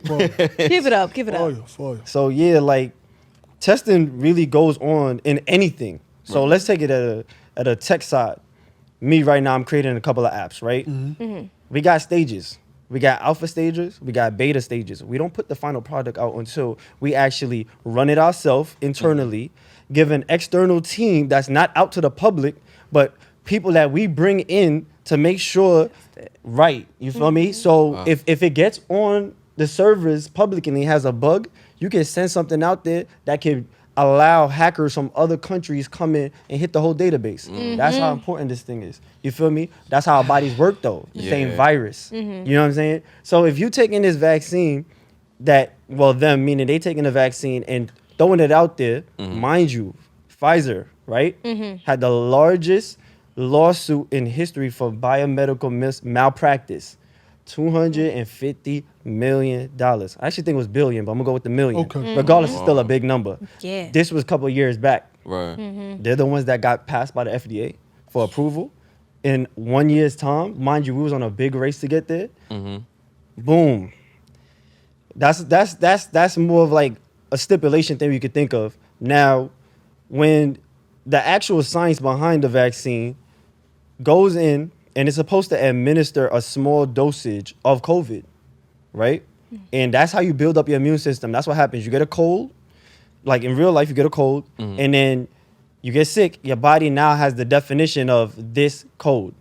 Give it up. Give it Fire, up. fire. So yeah, like testing really goes on in anything. So let's take it at a tech side. Me right now, I'm creating a couple of apps, right? We got stages. We got alpha stages. We got beta stages. We don't put the final product out until we actually run it ourselves internally, give an external team that's not out to the public, but people that we bring in to make sure, right, you feel me? So if it gets on the servers publicly and it has a bug, you can send something out there that can allow hackers from other countries come in and hit the whole database. That's how important this thing is. You feel me? That's how our bodies work though. Same Yeah. virus. You know what I'm saying? So if you taking this vaccine that, well, them meaning they taking the vaccine and throwing it out there, mind you, Pfizer, right, had the largest lawsuit in history for biomedical malpractice. $250 million. I actually think it was billion, but I'm gonna go with the million. Okay. Regardless, it's still a big number. Yeah. This was a couple of years back. Right. They're the ones that got passed by the FDA for approval. In 1 year's time, mind you, we was on a big race to get there. Boom. That's more of like a stipulation thing you could think of. Now, when the actual science behind the vaccine goes in and it's supposed to administer a small dosage of COVID, right? And that's how you build up your immune system. That's what happens. You get a cold, like in real life, you get a cold, and then you get sick. Your body now has the definition of this cold.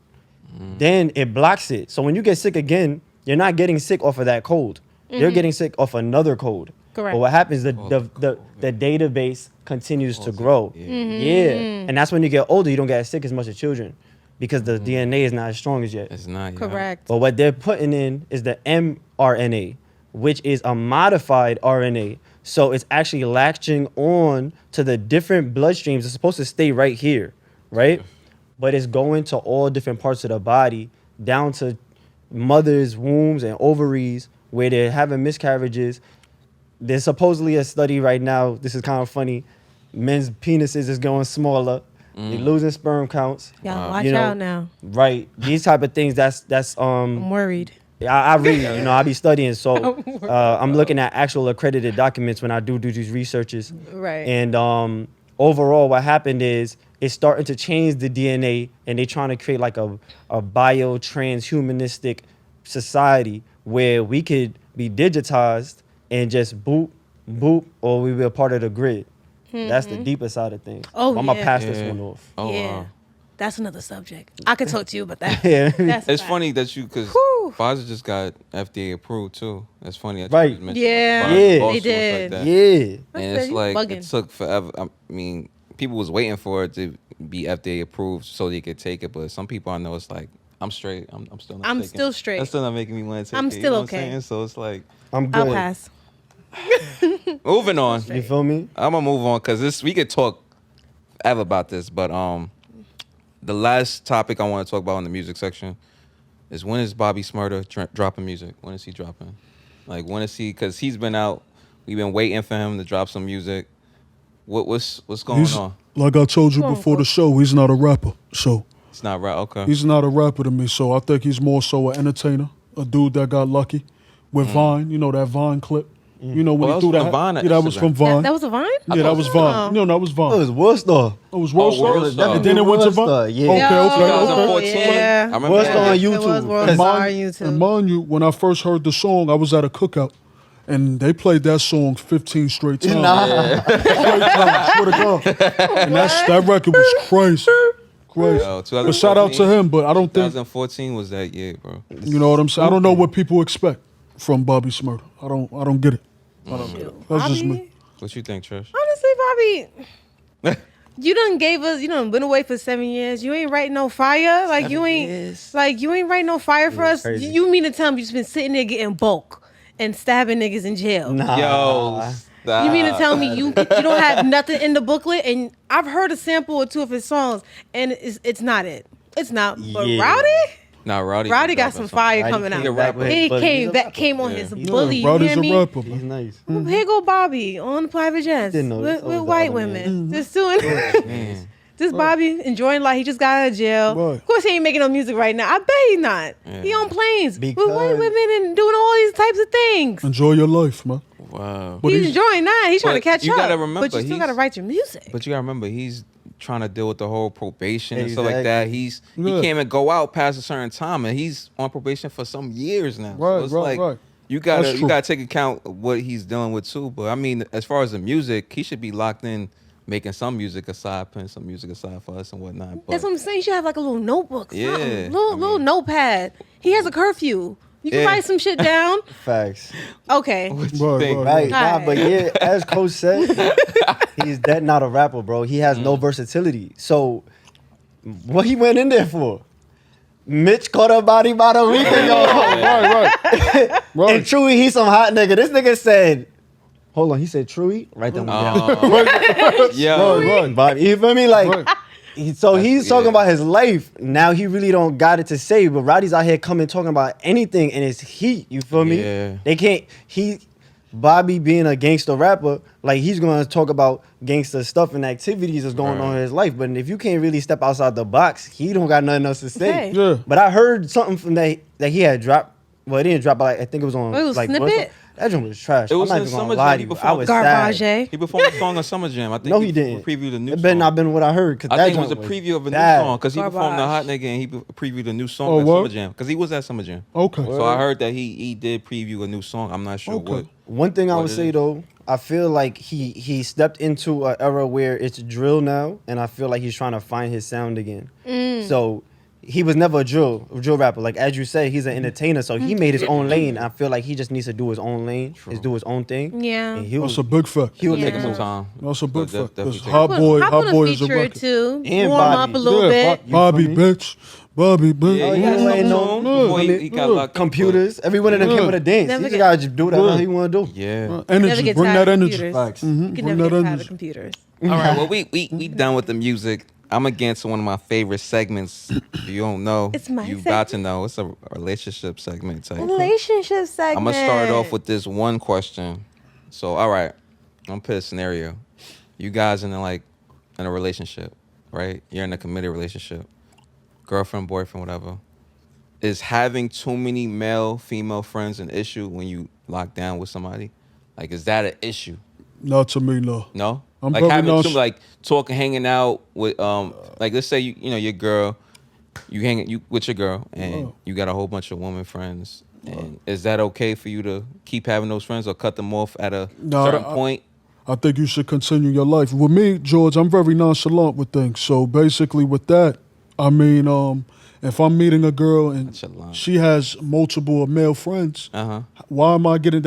Then it blocks it. So when you get sick again, you're not getting sick off of that cold. You're getting sick off another cold. Correct. But what happens, the database continues to grow. Yeah. And that's when you get older, you don't get sick as much as children because the DNA is not as strong as yet. It's not. Yeah. Correct. But what they're putting in is the mRNA, which is a modified RNA. So it's actually latching on to the different bloodstreams. It's supposed to stay right here, right? But it's going to all different parts of the body, down to mothers' wombs and ovaries, where they're having miscarriages. There's supposedly a study right now. This is kind of funny. Men's penises is going smaller. They're losing sperm counts. Y'all watch You know, out now. Right. These type of things. That's I'm worried. I read, I be studying, so I'm looking at actual accredited documents when I do these researches. Right. And overall, what happened is it's starting to change the DNA, and they're trying to create like a bio-transhumanistic society where we could be digitized and just boop, boop, or we be a part of the grid. That's the deeper side of things. Oh, I'm gonna yeah. pass this one off. Oh, yeah. wow. That's another subject. I could talk to you about that. Yeah. That's a It's fact. funny that because Whew. Pfizer just got FDA approved too. That's funny. That Right. You just mentioned Yeah, Pfizer they lawsuits did. Like that. Yeah. And That's it's you like bugging. it took forever. I mean, people was waiting for it to be FDA approved so they could take it, but some people I know it's like I'm straight. I'm still not. I'm taking still it. straight. That's still not making me want to take I'm it. still you know okay. What I'm saying? So it's like I'm good. I'll pass. moving on. You feel me? I'm gonna move on because we could talk forever about this, but the last topic I want to talk about in the music section is when is Bobby Shmurda dropping music? When is he dropping? Like, when is he? Because he's been out. We've been waiting for him to drop some music. What's going on? Like I told you Quote, before the unquote. show, he's not a rapper. So It's not right. Okay. he's not a rapper to me. So I think he's more so an entertainer, a dude that got lucky with Vine. You know that Vine clip. You know when Oh, he that threw was that. from Vine or Yeah, that was Instagram? from Vine. That was a Vine? Yeah, that was Vine. No, that was Vine. It was Worcester. It was World World Star. And then it went to Vine. World Star, yeah. Okay, Yo, okay, okay. 2014. Yeah. I remember Worcester that. on It was YouTube. World And Star on mind, YouTube. and mind you, when I first heard the song, I was at a cookout, and they played that song 15 straight times. Straight times, swear to God. And that record was crazy. Crazy. Yo, But shout out to him, but I don't think, 2014 was that year, bro. you know what I'm saying? I don't know what people expect from Bobby Shmurda. I don't get it. I don't get it. That's just me. What you think, Trish? Honestly, Bobby, you done been away for 7 years. You ain't writing no fire. Like you ain't writing no fire for us. crazy. You mean to tell me you just been sitting there getting bulk and stabbing niggas in jail? Nah. Yo, stop. You mean to tell me you don't have nothing in the booklet? And I've heard a sample or two of his songs, and it's not it. It's not. But Yeah. Rowdy Nah, Rowdy got some fire Rowdy coming came out. back with He his- but he's came a back, rapper. came on Yeah. his Yeah, bully. You Rowdy's hear a me? rapper, He's man. nice. Here go Bobby on private jets Didn't know this. with That was the white other women. man. Just doing this Bobby enjoying life. He just got out of jail. Right. Of course he ain't making no music right now. I bet he not. He on planes with Because- white women and doing all these types of things. Enjoy your life, man. Wow. But He's enjoying that. He's trying to But catch you up. gotta remember, but you still he's- gotta write your music. But you gotta remember, he's trying to deal with the whole probation and stuff like Exactly. that. He Yeah. can't even go out past a certain time, and he's on probation for some years now. Right, so it's right, like, right. You That's true. gotta take account of what he's dealing with too. But I mean, as far as the music, he should be locked in, making some music aside, putting some music aside for us and whatnot. But That's what I'm saying. You should have like a little notebook, something. Yeah, little notepad. He has a curfew. You can Yeah. write some shit down. Facts. Okay. what you Right, think? right. Right. Nah, Alright. but yeah, as Coach said, he's that not a rapper, bro. He has no versatility. So what he went in there for? Mitch caught a body about a week ago. Right. And Right. Truey, he's some hot nigga. This nigga said, hold on, he said Truey? Write that one down. Yo, Right. Bobby, you feel me? Like, Right. so he's talking yeah. about his life. Now he really don't got it to say, but Roddy's out here coming talking about anything and it's heat. You feel me? Yeah. They can't. Bobby being a gangster rapper, like he's gonna talk about gangster stuff and activities that's going on in his life. But if you can't really step outside the box, he don't got nothing else to say. Okay. Yeah. But I heard something from that he had dropped. Well, it didn't drop, but like, I think it was on It was like Snippet? that joint was trash. It was I'm in not even Summer gonna lie Jam. to He you. I was Garbage. sad. he performed a song on Summer Jam. I think No, he didn't. previewed a new It song. better not been what I heard. Cause I that think it was a joint preview of a new bad. song because he performed the Hot Garbage. Nigga and he previewed a new song Oh, at what? Summer Jam because he was at Summer Jam. Okay. So I heard that he did preview a new song. I'm not sure Okay. what. One thing I What would it say is. though, I feel like he stepped into an era where it's drill now, and I feel like he's trying to find his sound again. So he was never a drill rapper. Like as you said, he's an entertainer, so he made his own lane. I feel like he just needs to do his own lane, do his own thing. Yeah. and he'll, That's a big fact. he'll Take take him Yeah. some time. That's a big But fact. definitely Because take Hot it. Boy, Hop Hot on Boy a is a feature or record. two. And Warm Bobby. up a little Yeah, bit. Bobby, feel me? bitch. Bobby, bitch. Oh, he yeah, had you some ain't song know. before he got locked up, but- computers. Every one of them came with a dance. Never He just get- gotta just do whatever Yeah. he want to do. Yeah. Never Energy. get Bring tired that of energy. computers. Facts. You can Bring never that get tired energy. of computers. All right. Well, we done with the music. I'm gonna get into one of my favorite segments. If you don't know, It's my you about to know. It's a relationship segment type. Relationship segment. I'm gonna start off with this one question. So, all right, I'm gonna put a scenario. You guys in a relationship, right? You're in a committed relationship, girlfriend, boyfriend, whatever. Is having too many male, female friends an issue when you lock down with somebody? Like, is that an issue? Not to me, no. No. I'm Like very having nice. like talking, hanging out with like let's say you know your girl, you with your girl and you got a whole bunch of woman friends. And is that okay for you to keep having those friends or cut them off at a No, certain I- point? I think you should continue your life. With me, George, I'm very nonchalant with things. So basically with that, I mean, if I'm meeting a girl and Nonchalant. she has multiple male friends, why am I getting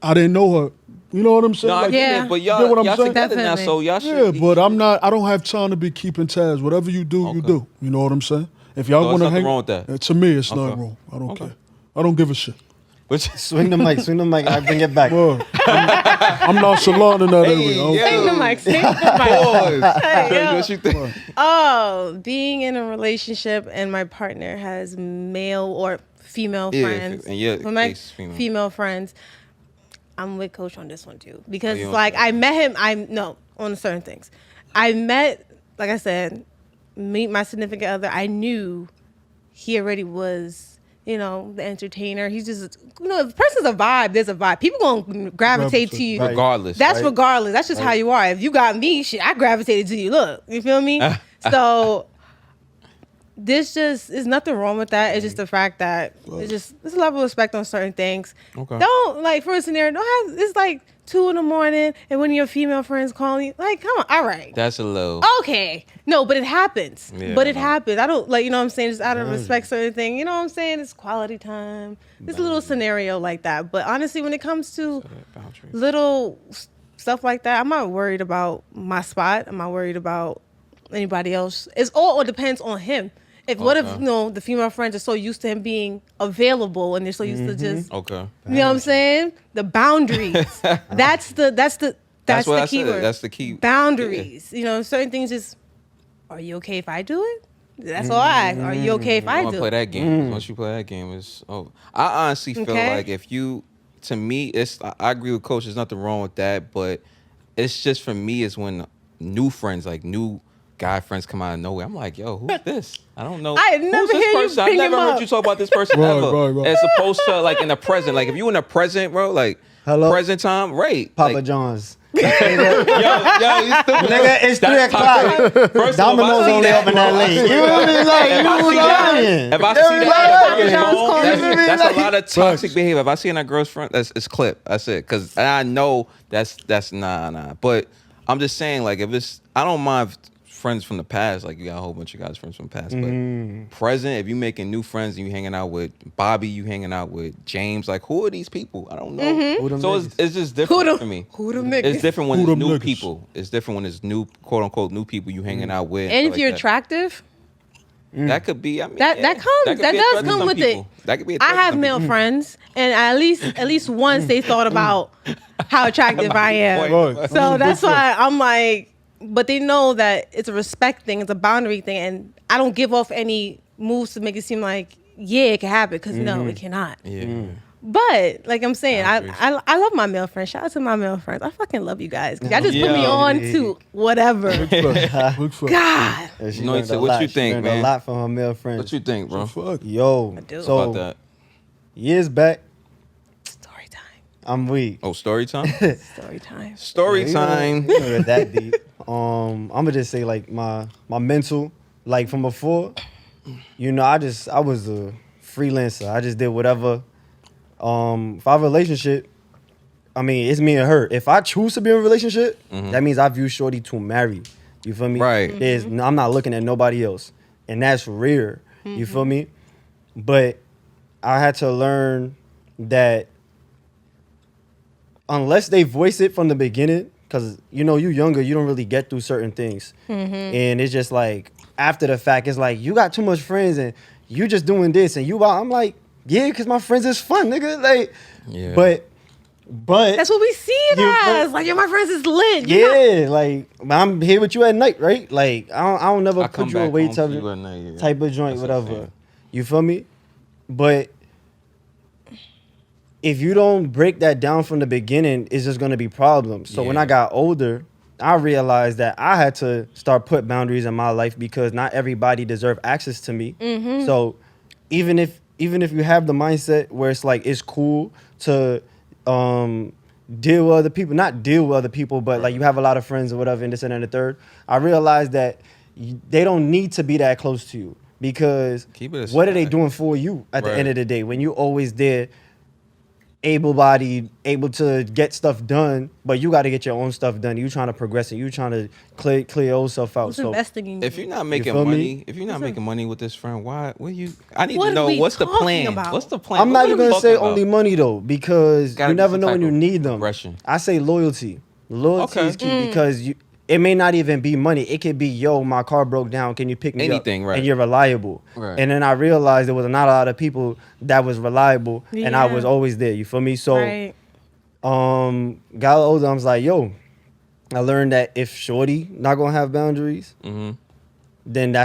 I didn't know her. You know what I'm saying? No, I Like, get Yeah. it, but You get what I'm y'all saying? together now, Definitely. so y'all should. yeah, but I don't have time to be keeping tabs. Whatever you do, you Okay. do. You know what I'm saying? If y'all So want it's to nothing hang, wrong with that? to me, it's Okay. not wrong. I don't Okay. care. I don't give a shit. Swing the mic. I bring it back. Well, I'm nonchalant in that area. Take the mic. Take the mic. Hey, What you think? Oh, being in a relationship and my partner has male or female friends. And your For my case, female. female friends, I'm with Coach on this one too. Because you it's don't like care? I met him, on certain things. I met, like I said, meet my significant other. I knew he already was, the entertainer. He's just, if the person's a vibe, there's a vibe. People gonna gravitate to you. Regardless. That's regardless. That's just how you are. If you got me, shit, I gravitated to you. Look, you feel me? So this just is nothing wrong with that. It's just the fact that there's a level of respect on certain things. Okay. Don't, like, for a scenario, it's like 2 a.m. and when your female friends calling you, like, come on, all right. That's a little. Okay. No, but it happens. Yeah, but it no. happens. I don't, like, you know what I'm saying? Just out of respect, certain thing. You know what I'm saying? It's quality time. It's a little scenario like that. But honestly, when it comes to Boundaries. little stuff like that, I'm not worried about my spot. I'm not worried about anybody else. It all depends on him. What if the female friends are so used to him being available and they're so used to just Okay. you know what I'm saying? The boundaries. that's the what I key said. word. That's the key. Boundaries. Certain things just, are you okay if I do it? That's all I ask. Are you okay if I Once do play it? that game. Once you play that game, it's over. I honestly feel Okay. like if you, to me, I agree with Coach. There's nothing wrong with that, but it's just for me is when new friends, like new guy friends, come out of nowhere. I'm like, yo, who's this? I don't know. I never Who's this hear you person? I've bring never him heard up. you talk about this person Right, ever. right. As opposed to like in the present. Like if you in the present, bro, like Hello? present time, right? Papa like, John's. yo, you stupid. Nigga, it's 3 That's o'clock. toxic. First of all, if I Domino's see only that, open bro, that I late. swear You to know what I God, mean? Like, if you I see that, lying. if I see that in a John's girl's calling phone, me. that's a lot of toxic behavior. If I see it in a girl's front, it's clip. That's it. Because I know that's nah. But I'm just saying, like, if it's, I don't mind friends from the past. Like, you got a whole bunch of guys friends from the past. But present, if you making new friends and you hanging out with Bobby, you hanging out with James, like, who are these people? I don't know. Who them So niggas? it's just different for me. Who them niggas? It's different when Who it's them new niggas? people. It's different when it's new, quote unquote, new people you hanging out with. And stuff if you're like attractive, that could be. I mean, that yeah, comes. could That be a does threat to come some with people. it. That could be. A I threat to have some male people. friends, and at least once they thought about how attractive I am. Right. So that's why I'm like, but they know that it's a respect thing, it's a boundary thing, and I don't give off any moves to make it seem like, yeah, it can happen, because no, it cannot. Yeah. But like I'm saying, Boundaries. I love my male friends. Shout out to my male friends. I fucking love you guys. Y'all just put me on to whatever. Look for God, Yeah, she Anointed, learned a what lot. you She think, learned man? a lot from her male friends. What you think, bro? fuck. Yo, do. so About that? years back, story time. I'm weak. Oh, story time. Story time. Story time. You know that deep. I'm gonna just say like my mental, like from before. I was a freelancer. I just did whatever. If I have a relationship, I mean it's me and her. If I choose to be in a relationship, that means I view shorty to marry. You feel me? Right. I'm not looking at nobody else, and that's rare. You feel me? But I had to learn that unless they voice it from the beginning, because you younger, you don't really get through certain things, and it's just like after the fact, it's like you got too much friends and you just doing this and I'm like, yeah, because my friends is fun, nigga. Like, Yeah. but That's what we see it You- as. Like, yo, my friends is lit. You know? yeah, like I'm here with you at night, right? Like I don't never I come put you back away home to you at night, yeah. type of joint, That's what I'm whatever. saying. You feel me? But if you don't break that down from the beginning, it's just gonna be problems. So when Yeah. I got older, I realized that I had to start put boundaries in my life because not everybody deserve access to me. So even if you have the mindset where it's like it's cool to deal with other people, not deal with other people, but like you have a lot of friends or whatever, and this and the third, I realized that they don't need to be that close to you because Keep it a what are they stack. doing for you at the Right. end of the day when you always there, able-bodied, able to get stuff done, but you got to get your own stuff done. You trying to progress and you trying to clear your old stuff out. Who's So investing in you? If you're not making feel me? money, if you're not making money with this friend, why? What you? I need What to are know we what's the talking plan. about? What's the plan? I'm What not are even we gonna say talking only about? money though, because Gotta you be never some know when type you of need them. progression. I say loyalty. Loyalty Okay. is key because it may not even be money. It could be, yo, my car broke down. Can you pick me Anything, up? right. And you're reliable. Right. And then I realized there was not a lot of people that was reliable, and I was always there. You feel me? So, Right. got older. I was like, yo, I learned that if shorty not gonna have boundaries, then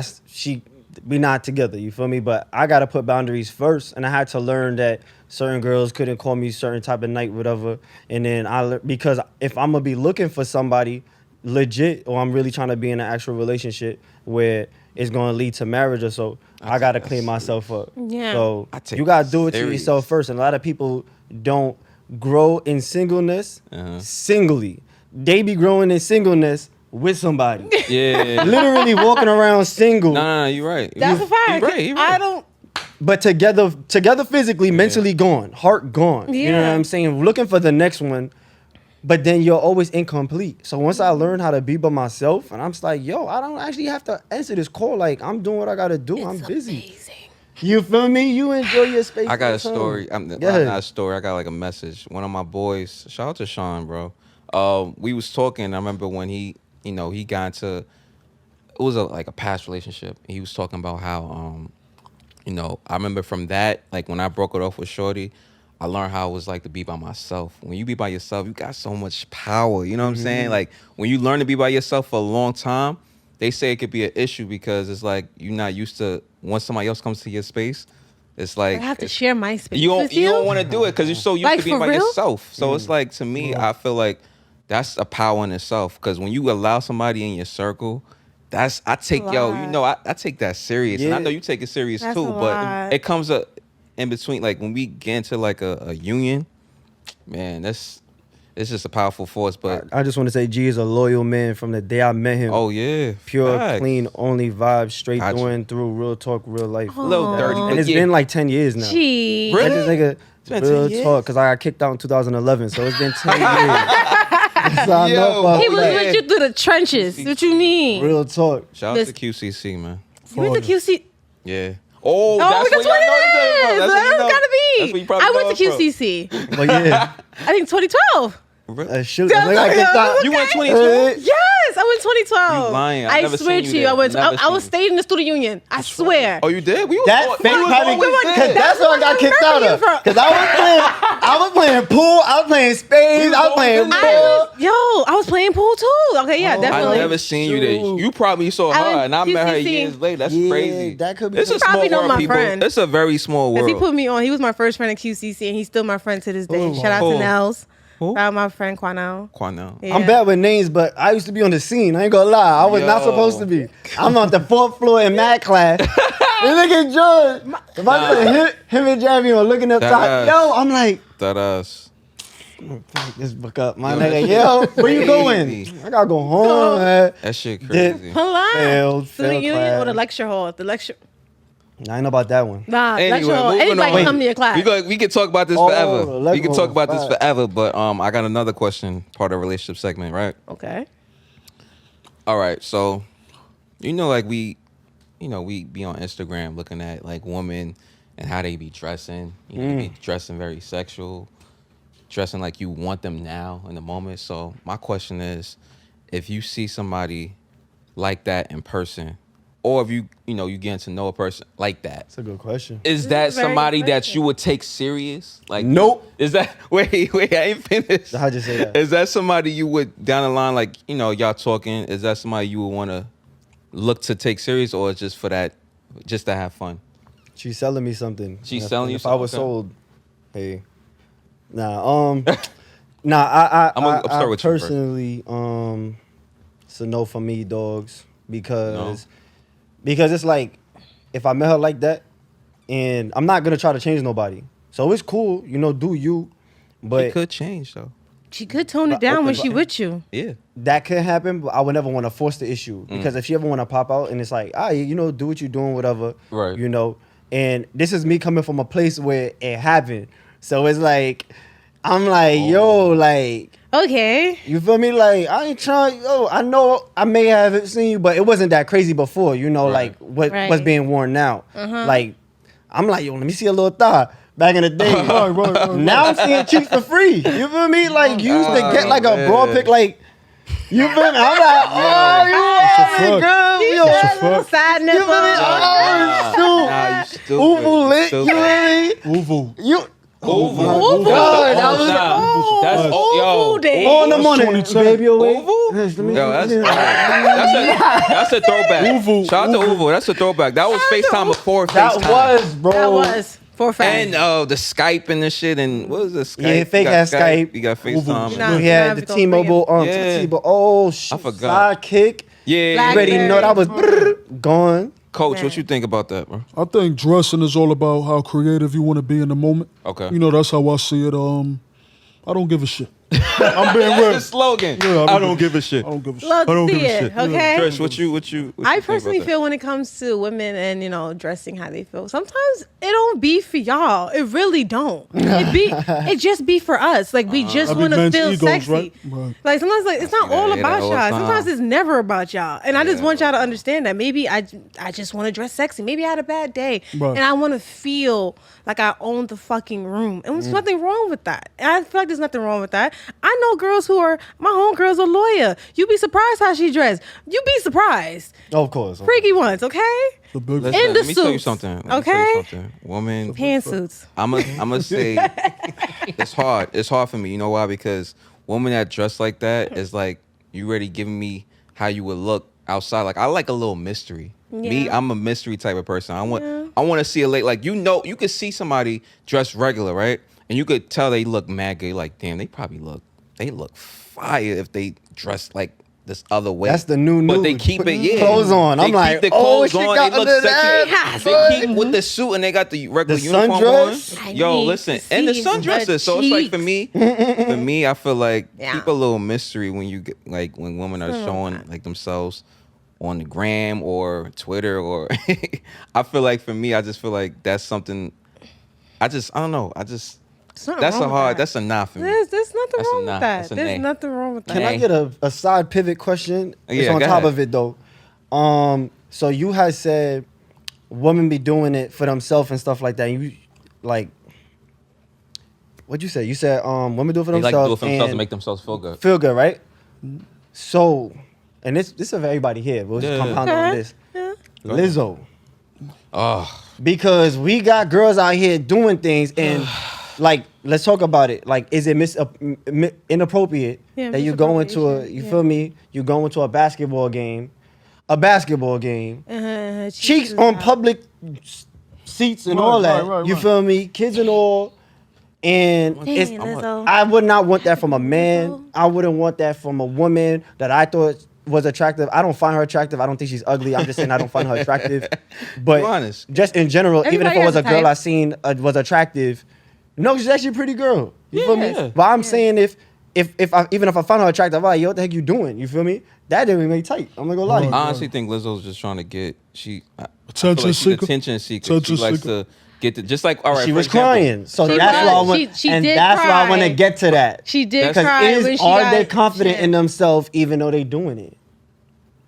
we not together. You feel me? But I gotta put boundaries first, and I had to learn that certain girls couldn't call me certain type of night, whatever. And then because if I'm gonna be looking for somebody legit, or I'm really trying to be in an actual relationship where it's gonna lead to marriage or so, I gotta clean myself up. Yeah. So take you gotta do it to serious. yourself first. And a lot of people don't grow in singleness singly. They be growing in singleness with somebody. Yeah. Literally walking around single. No, you're right. That's a fact. You're right. I don't. But together physically, mentally gone, heart gone. You know what Yeah. I'm saying? Looking for the next one, but then you're always incomplete. So once I learned how to be by myself, and I'm just like, yo, I don't actually have to answer this call. Like, I'm doing what I gotta do. I'm busy. Amazing. You feel me? You enjoy your space. I got a sometime. story. Go ahead. Not a story. I got like a message. One of my boys, shout out to Sean, bro. We was talking. I remember when he got into, it was like a past relationship. He was talking about how, I remember from that, like when I broke it off with Shorty, I learned how it was like to be by myself. When you be by yourself, you got so much power. You know what I'm saying? Like when you learn to be by yourself for a long time, they say it could be an issue because it's like you're not used to, once somebody else comes to your space, it's like I have to share my space. you with you. don't want to do it because you're so used Like, to being for by real? yourself. So it's like, to me, I feel like that's a power in itself. Because when you allow somebody in your circle, I take that serious. And I Yeah. know you take it serious That's too. a But lot. it comes up in between, like when we get into like a union, man, it's just a powerful force. But I just want to say G is a loyal man from the day I met him. oh yeah, Pure, facts. clean, only vibe, straight Gotcha. doing through real talk, real life. Little dirty, And but it's yeah. been like 10 years now. Gee. Really? That nigga, been real 10 years? talk, because I got kicked out in 2011, so it's been 10 years. So I Yo, know about He was that. with you through the trenches. What you mean? Real talk. Shout out Miss- to QCC, man. You went to QC. Yeah. Oh, Oh, that's that's what what y'all know each it other from. is. That's what you That's know. gotta That's where be. you probably I know went to it from. QCC. But yeah, I think 2012. shoot. That's Nigga, I okay. kicked out. You went 2012? Yes, I went 2012. You lying. I've I never swear seen you to you, there. I went. Never I was seen stayed in the student union. I swear. Oh, you did? We was That all- fake we was probably, always because there. that's where I got kicked out of. Because I was playing pool, I was playing spades, I was playing ball. I was playing pool too. Okay, yeah, I definitely. never seen you there. You probably saw I her, went and I met her QCC. years later. That's Yeah, crazy. that could be It's a You small probably know world, my people. friend. It's a very small Because world. he put me on. He was my first friend at QCC, and he's still my friend to this day. Shout out to Who? Nels. Who? Shout out my friend Quanell. Quanell. Yeah. I'm bad with names, but I used to be on the scene. I ain't gonna lie. I was not Yo. supposed to be. I'm on the 4th floor in math class. This nigga George. If I him and Jamie are looking up top, That yo, I'm like, That us. fuck this book up, my Yo, nigga. that's Yo, where you crazy. going? I gotta go home, man. That shit Did- crazy. Polygamy. Failed Student union class. or the lecture hall. The lecture. I ain't know about that one. Nah, Anyway, lecture hall. moving Anybody on. can come to your class. We can talk about this Oh, the forever. We lecture can talk hall, about this fact. forever, but I got another question, part of the relationship segment, right? Okay. All right, so like we be on Instagram looking at like women and how they be dressing. They be dressing very sexual, dressing like you want them now in the moment. So my question is, if you see somebody like that in person, or if you get to know a person like that, That's a good question. is This that is a very somebody good that question. you would take serious? Like, Nope. Is that wait? I ain't finished. How'd you say that? Is that somebody you would down the line, like y'all talking? Is that somebody you would want to look to take serious, or is just for that, just to have fun? She's selling me something. She's If- selling you If I was something? sold, hey, nah, I I'm start with you first. personally, it's a no for me, dogs, because it's like, if I met her like that, and I'm not gonna try to change nobody, so it's cool, do you, but It could change though. She could tone it down when she with you. Yeah. that could happen, but I would never want to force the issue, because if she ever want to pop out and it's like, do what you're doing, whatever, Right. and this is me coming from a place where it happened, so it's like, I'm like, yo, like, Okay. you feel me? Like, I ain't trying, I know I may have seen you, but it wasn't that crazy before, like what's Right. being worn now. Like, I'm like, yo, let me see a little thigh. Back in the day. Now I'm seeing cheeks for free. You feel me? Like, you used to get like a broad pick, like, You feel me? I'm like, oh, you girl. He Yo, said a little side you nipple. feel me? Oh, Nah, you shoot. stupid. Uvu lit. You Stupid. feel me? Uvu. You. Uvu. Uvu. God, that Oh, was nah. That's Uvu day. on the money, 2010. baby. Away. Uvu? Yo, that's a throwback. Uvu. Shout out to Uvu. That's a throwback. That was FaceTime before That FaceTime. was, bro. That was for a fact. And the Skype and the shit and what was the Skype? Yeah, fake You got ass Skype. You got FaceTime. Nah. We had Nah, the we gonna T-Mobile Yeah. T-Mobile. Oh, shit. I forgot. Sidekick. Yeah. You Black- already know that was gone. Coach, Man. what you think about that, bro? I think dressing is all about how creative you want to be in the moment. Okay. You know, that's how I see it. I don't give a shit. I'm being That's real. the slogan. Yeah, I don't give a shit. I don't give a shit. Love I don't to give see a it, shit. okay? Trish, what you I think about personally that? feel when it comes to women and dressing how they feel, sometimes it don't be for y'all. It really don't. It just be for us. Like we just I be want to men's feel egos, sexy. right? Like sometimes like it's not Yeah, all yeah, about all the y'all. time. Sometimes it's never about y'all. And I just Yeah. want y'all to understand that maybe I just want to dress sexy. Maybe I had a bad day Right. and I want to feel like I own the fucking room. And there's nothing wrong with that. And I feel like there's nothing wrong with that. I know girls who are my homegirl's a lawyer. You be surprised how she dressed. You be surprised. Of course. Freaky ones, okay? The big Listen, In the let me tell you suits, something. Let me okay? tell you something. Woman, Pantsuits. I'm gonna say it's hard. It's hard for me. You know why? Because women that dress like that is like you already giving me how you would look outside. Like I like a little mystery. Me, Yeah. I'm a mystery type of person. I want to see a late. Like you could see somebody dressed regular, right? And you could tell they look mad good. Like damn, they look fire if they dress like this other way. That's the new But nude. they keep Put it, yeah. clothes on. They I'm keep like, the oh, clothes she on. got They look under sexy. that. They keep with the suit and they got the regular The uniform sundress? on. I Yo, need listen, to and the see sundresses. the So it's like for me, I feel like Yeah. keep a little mystery when you get like when women are showing like themselves on the gram or Twitter or I feel like for me, I just feel like that's something. I don't know. There's nothing That's wrong a with hard. that. That's a nah for me. There's nothing That's a wrong nah. with that. That's a There's nay. nothing wrong with that. Can I get a side pivot question? It's Yeah, on go top ahead. of it though. So you had said women be doing it for themselves and stuff like that. You like what'd you say? You said women do it for They like to themselves. do it for themselves to and make themselves feel good. feel good, right? So, and this is for everybody here. We'll just Yeah. compound on Okay. this. Yeah. Lizzo. Oh, Because we got girls out here doing things and like let's talk about it. Like is it inappropriate Yeah, that you go into a misappropriation, feel me? You go into a basketball game. Cheeks on public seats and Right, all that. right, You right. feel me? Kids and all. And Dang, it's Lizzo. I would not want that from a man. I wouldn't want that from a woman that I thought was attractive. I don't find her attractive. I don't think she's ugly. I'm just saying I don't find her attractive. But Be honest. just in general, even if Everybody it was has a a girl type. I seen was attractive, no, she's actually a pretty girl. You feel me? Yeah. But I'm saying if even if I find her attractive, I'm like, yo, what the heck you doing? You feel me? That didn't make tight. I'm not gonna lie to you. I honestly think Lizzo's just trying to get I feel Attention like she's seeker. attention seeker. Attention She likes seeker. to get the just like all right. She for was example, crying, so She that's was. why I want, She and did that's why I want to cry. get to that. She did Because cry when she are got they confident in yeah. themselves even though they doing it?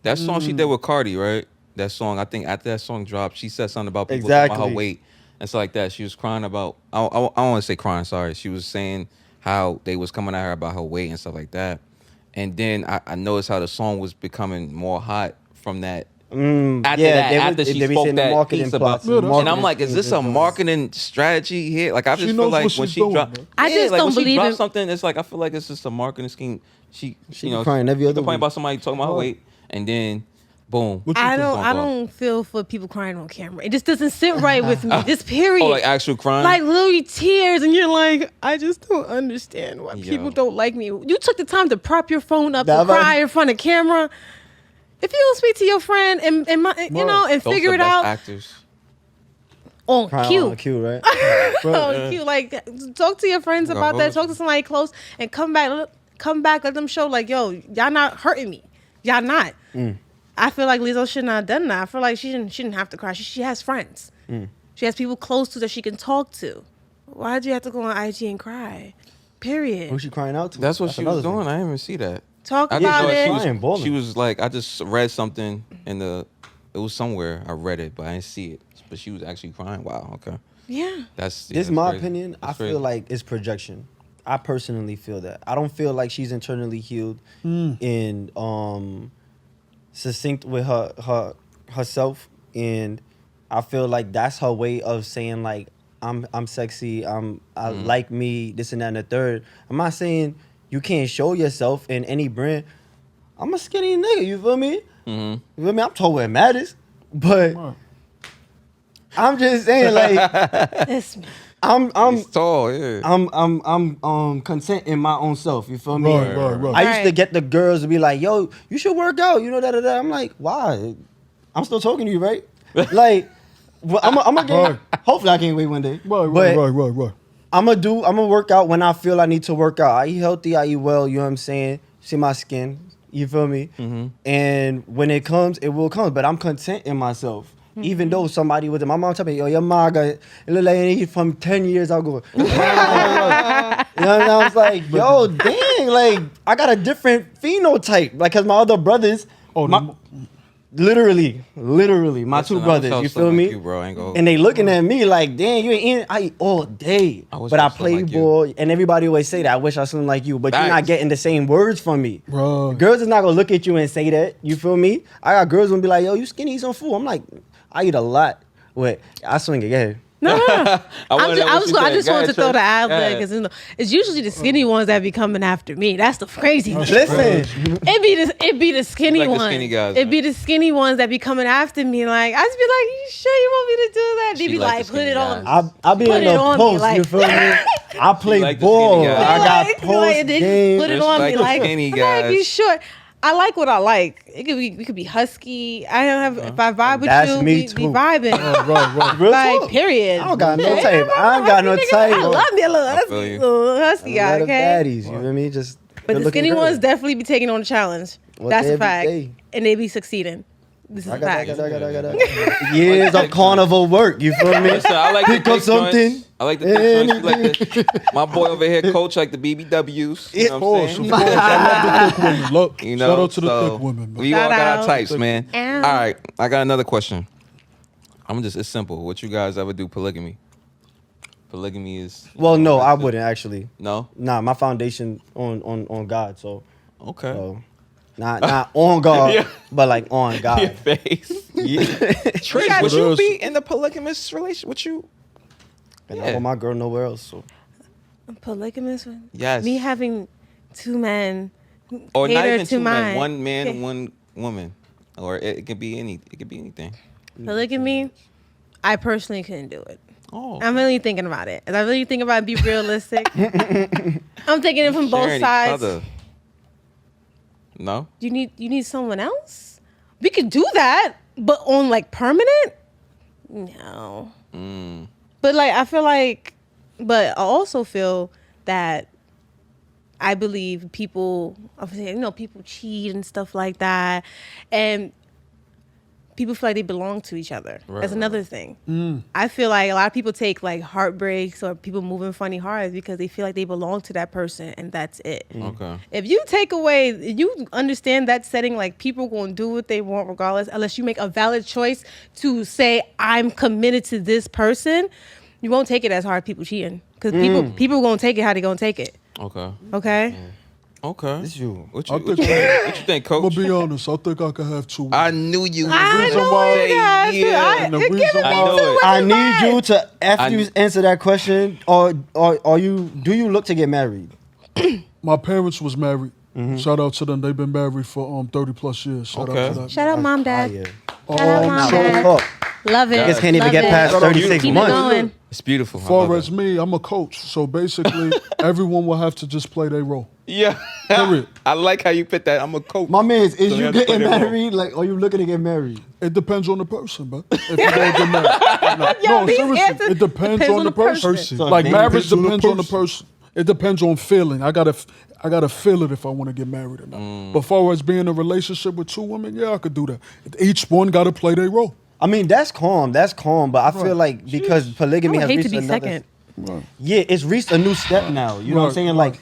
That song she did with Cardi, right? That song, I think after that song dropped, she said something about people talking about Exactly. her weight and stuff like that. She was crying about. I don't want to say crying. Sorry. She was saying how they was coming at her about her weight and stuff like that. And then I noticed how the song was becoming more hot from that. After that, after she they be spoke saying the that marketing piece about, plots, Yeah, that's- and I'm like, is this a marketing strategy here? Like I She just knows feel like what when she's she doing, dropped, man. I just like don't when she believe dropped in- something, it's like I feel like it's just a marketing scheme. She She you know, crying every she other complain week. about somebody talking about her weight, and then boom. What you I think? don't. I Song don't feel for people crying on camera. It just doesn't sit right with me. This period. Oh, like actual crying. Like literally tears, and you're like, I just don't understand why Yo. people don't like me. You took the time to prop your phone up That to cry right. in front of camera. If you don't speak to your friend and Those figure the it best out actors. on Crying cue, on cue, right? on cue, like talk to your friends Bro, about what that. was- Talk to somebody close, and come back. Let them show like, yo, y'all not hurting me. Y'all not. I feel like Lizzo should not have done that. I feel like she didn't have to cry. She has friends. She has people close to that she can talk to. Why'd you have to go on IG and cry? Period. Who's she crying out to? That's what she was another doing. thing. I didn't even see that. Talk I didn't about know it. she Crying, balling. she was like, I just read something in it was somewhere. I read it, but I didn't see it. But she was actually crying. Wow. Okay. Yeah. That's This is that's my crazy. opinion. That's I feel crazy. like it's projection. I personally feel that. I don't feel like she's internally healed and succinct with herself, and I feel like that's her way of saying like I'm sexy, I like me, this and that and the third. I'm not saying you can't show yourself in any brand. I'm a skinny nigga, you feel me? You feel me? I'm tall where it matters, but I'm just saying like This I'm He's tall, yeah. I'm content in my own self. You feel me? Right. I used to Right. get the girls to be like, "Yo, you should work out." You know that. I'm like, why? I'm still talking to you, right? Like, well, I'm gonna Right. hopefully I can't wait one day. Right. But I'm gonna work out when I feel I need to work out. I eat healthy, I eat well. You know what I'm saying? See my skin. You feel me? And when it comes, it will come. But I'm content in myself. Even though somebody with it, my mom told me, yo, your mom got it look like he from 10 years ago. You know what I was like, yo, dang, like I got a different phenotype. Like, cause my other brothers, literally, my two brothers, you feel me? Like you, bro. I ain't gonna- And they looking at me like, damn, you ain't eating. I eat all day. wish But I I was play like you. ball, and everybody always say that. I wish I was like you, but you're not Facts. getting the same words from me. Right. Girls is not gonna look at you and say that. You feel me? I got girls gonna be like, yo, you skinny, eat some food. I'm like, I eat a lot. Wait, I swing it, yeah. No. I I just wanted to throw the ad there because it's usually the skinny ones that be coming after me. That's the crazy thing. Listen, It be the skinny Like the ones. skinny guys, It be the skinny ones that be coming after me. Like I just be like, you sure you want me to do that? They She be like the like, put skinny it on. guys. I be Put in it the on me, post. like- You feel me? I play like the ball. skinny guy. I got Like, post they game. put it Just on like me the like, skinny I'm like, you guys. sure? I like what I like. It could be husky. I have if I vibe with That's you, me we too. vibing. Right. Real Like talk. period. I don't got no Okay? type. I ain't got no Husky nigga, type. I love me a little feel husky, you. little husky guy. A lot of Okay. baddies. You feel me? Just But the good-looking skinny girls. ones definitely be taking on the challenge. What That's they a fact. be- And they be succeeding. This is I a got fact. that. Years of carnival work. You feel me? Listen, I like Pick the up big something. joints. I like the big joints. You like my boy over here, coach, like the BBWs. You know Of what I'm course, saying? of course. I love the thick women. Look, You know, shout out to the so thick women, man. We all Shout got our out. types, man. Ow. All right, I got another question. It's simple. What you guys ever do polygamy? Polygamy is Well, no, I wouldn't actually. no. Nah, my foundation on God. So, Okay. not on God, Yeah. but like on God. Your face. Yeah. Trish, would It you is. be in the polygamous relation? Would you? And I Yeah. want my girl nowhere else. So Polygamous. Yes. Me having two men Or not cater even to two men. mine. One man, Okay. one woman, or it could be any. It could be anything. Polygamy. I personally couldn't do it. Oh. I'm really thinking about it. As I really think about it, be realistic. I'm taking it from both Sharing each sides. other. No. You need someone else? We could do that, but on like permanent? No. But like I feel like, but I also feel that I believe people, obviously, people cheat and stuff like that, and people feel like they belong to each other. Right, That's right, another thing. I feel like a lot of people take like heartbreaks or people moving funny hearts because they feel like they belong to that person and that's it. Okay. If you take away, you understand that setting, like people gonna do what they want regardless, unless you make a valid choice to say I'm committed to this person. You won't take it as hard people cheating because people gonna take it how they gonna take it. Okay. Okay. Okay. it's you. What I you, what think- you, what you think, I'm Coach? gonna be honest. I think I could have two. I knew you. I reason know why- you guys. Yeah. And the You're reason giving me why- I know too it. much I need advice. you to after you answer that question, or do you look to get married? My parents was married. Shout out to them. They've been married for 30 plus years. Shout Okay. out to that. Shout out, mom, dad. Fire. Shout out, mom, Show dad. up. Love it. Niggas can't even Love get it. past Shout out 36 Keep it months. going. It's beautiful. I As far love as it. me, I'm a coach. So basically, everyone will have to just play their role. Yeah. Period. I like how you put that. I'm a coach. My man, is So you you have to getting play their role. married? Like, are you looking to get married? It depends on the person, but if you're gonna get married. Yo, No, these seriously, answers it depends on the person. So Like it marriage depends on the depends on the person. person. It depends on feeling. I gotta feel it if I want to get married or not. But far as being in a relationship with two women, yeah, I could do that. Each one gotta play their role. I mean, that's calm. That's calm. But I feel like because I polygamy would has hate reached to be another. second. Yeah, it's reached a new step now. You know what I'm Right, saying? right.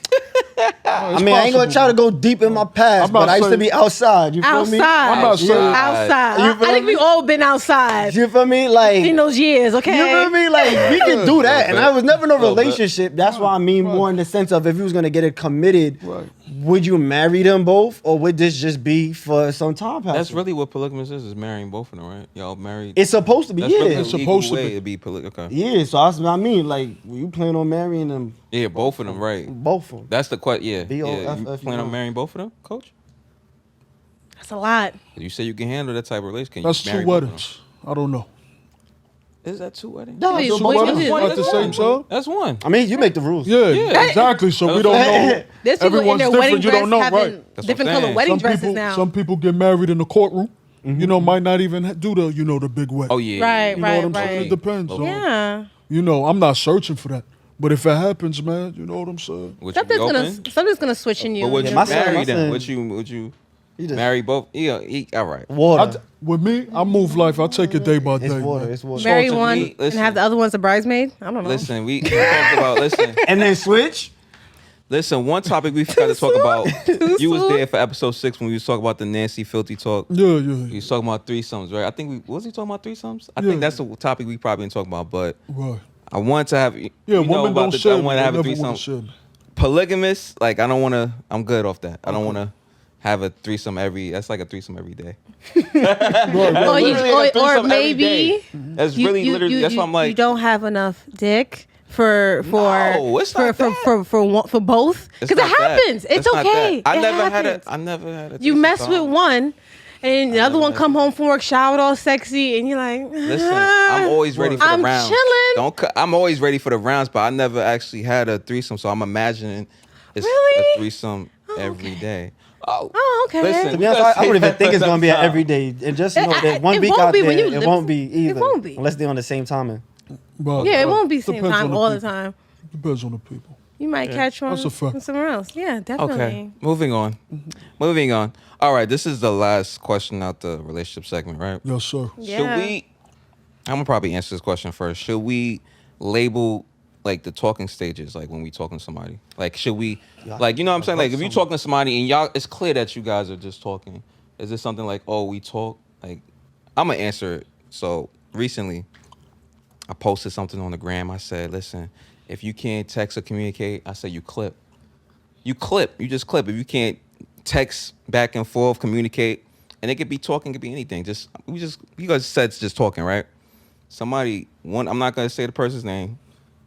Like, I mean, I ain't gonna try to go deep in my past, but I used to be outside. You feel me? I'm not saying outside. You feel I think me? we all been outside You feel me? Like in those years, okay? You feel me? Like we can do that, and I was never in a Little bit. relationship. That's why I mean more in the sense of if you was gonna get it committed, Right. would you marry them both, or would this just be for some time passing? That's really what polygamous is marrying both of them, right? Y'all married. It's supposed to be, That's yeah. really It's the supposed legal to way be. to be okay. Yeah, so that's what I mean. Like, you plan on marrying them, Yeah, both of them, right? both of them. That's the question. Yeah. B-O-F-F, You you plan on know. marrying both of them, Coach? That's a lot. You say you can handle that type of relationship. Can That's you two marry both of them? weddings. I don't know. Is that 2 weddings? No, Wait, so Two wait, both- weddings wait, at the same time? That's one. I mean, you make the rules. Yeah, Yeah. exactly. So we don't know. There's people in Everyone's their different. wedding You dress don't know, having right? That's different what I'm color saying. wedding dresses now. Some people get married in the courtroom. You know, might not even do the the big wedding. Oh yeah. Right, You know what I'm right. saying? It depends. So, Yeah. I'm not searching for that. But if it happens, man, you know what I'm saying? Would you be open? Something's gonna switch in you. But would Yeah, you my son- marry my them? son- Would you You just- marry both? Yeah. All right. Water. With me, I move life. I take it day by day. It's water. man. It's water. Marry to one me, and listen. have the other one's a bridesmaid. I don't know. Listen, we talked about And then switch. Listen, one topic we forgot to talk about. You was soon? there for episode 6 when we was talking about the Nancy Filthy talk. Yeah. We was talking about threesomes, right? I think was he talking about threesomes? I Yeah. think that's a topic we probably didn't talk about, but Right. I want to have Yeah, you know women about don't the, share. I want to have a Never wanna threesome. share. Polygamous, like I don't want to. I'm good off that. I don't want to have a threesome every. That's like a threesome every day. Or, you, Literally a or threesome every maybe day. That's really literally. That's why I'm like. you don't have enough dick for No, it's not that. for both It's because it not that. happens. It's not okay. that. I It never happens. had a. You threesome mess song. with one, and the other one never come home from work, showered all sexy, and you're like, Listen, I'm always ready for the I'm rounds. chilling. I'm always ready for the rounds, but I never actually had a threesome, so I'm imagining it's Really? a threesome every day. Oh, okay. Listen, To be honest, I don't even think it's gonna be an everyday. And just know that one It week won't out be there, when you it live- won't be either. it won't be. Unless they're on the same timing. But, Yeah, it won't be same depends time on all the people. time. Depends on the people. You might catch one That's a fact. from somewhere else. Yeah, definitely. Okay, moving on. Moving on. All right, this is the last question out the relationship segment, right? Yes, sir. Yeah. Should we? I'm gonna probably answer this question first. Should we label like the talking stages, like when we talking to somebody? Like, should we, like, you know what I'm saying? Like, if you talking to somebody and y'all, it's clear that you guys are just talking. Is this something like, oh, we talk? Like, I'm gonna answer it. So recently, I posted something on the gram. I said, listen, if you can't text or communicate, I said you clip. You clip. You just clip. If you can't text back and forth, communicate, and it could be talking, it could be anything. You guys said it's just talking, right? I'm not gonna say the person's name.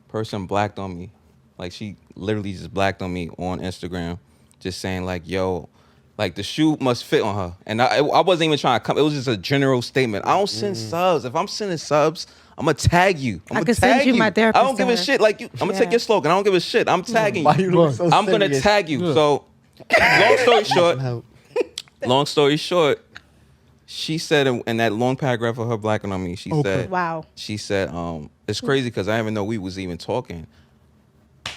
Person blacked on me. Like, she literally just blacked on me on Instagram, just saying like, yo, like the shoe must fit on her. And I wasn't even trying to come. It was just a general statement. I don't send subs. If I'm sending subs, I'm gonna tag you. I could send you my therapist I don't give a number. shit. Like, I'm gonna take your slogan. I don't give a shit. I'm tagging Why you. you look so I'm gonna serious? tag you. Yeah. So, long story short, Help. long story short, she said in that long paragraph of her blacking on me, she Okay. said, Wow. she said, it's crazy because I didn't even know we was even talking.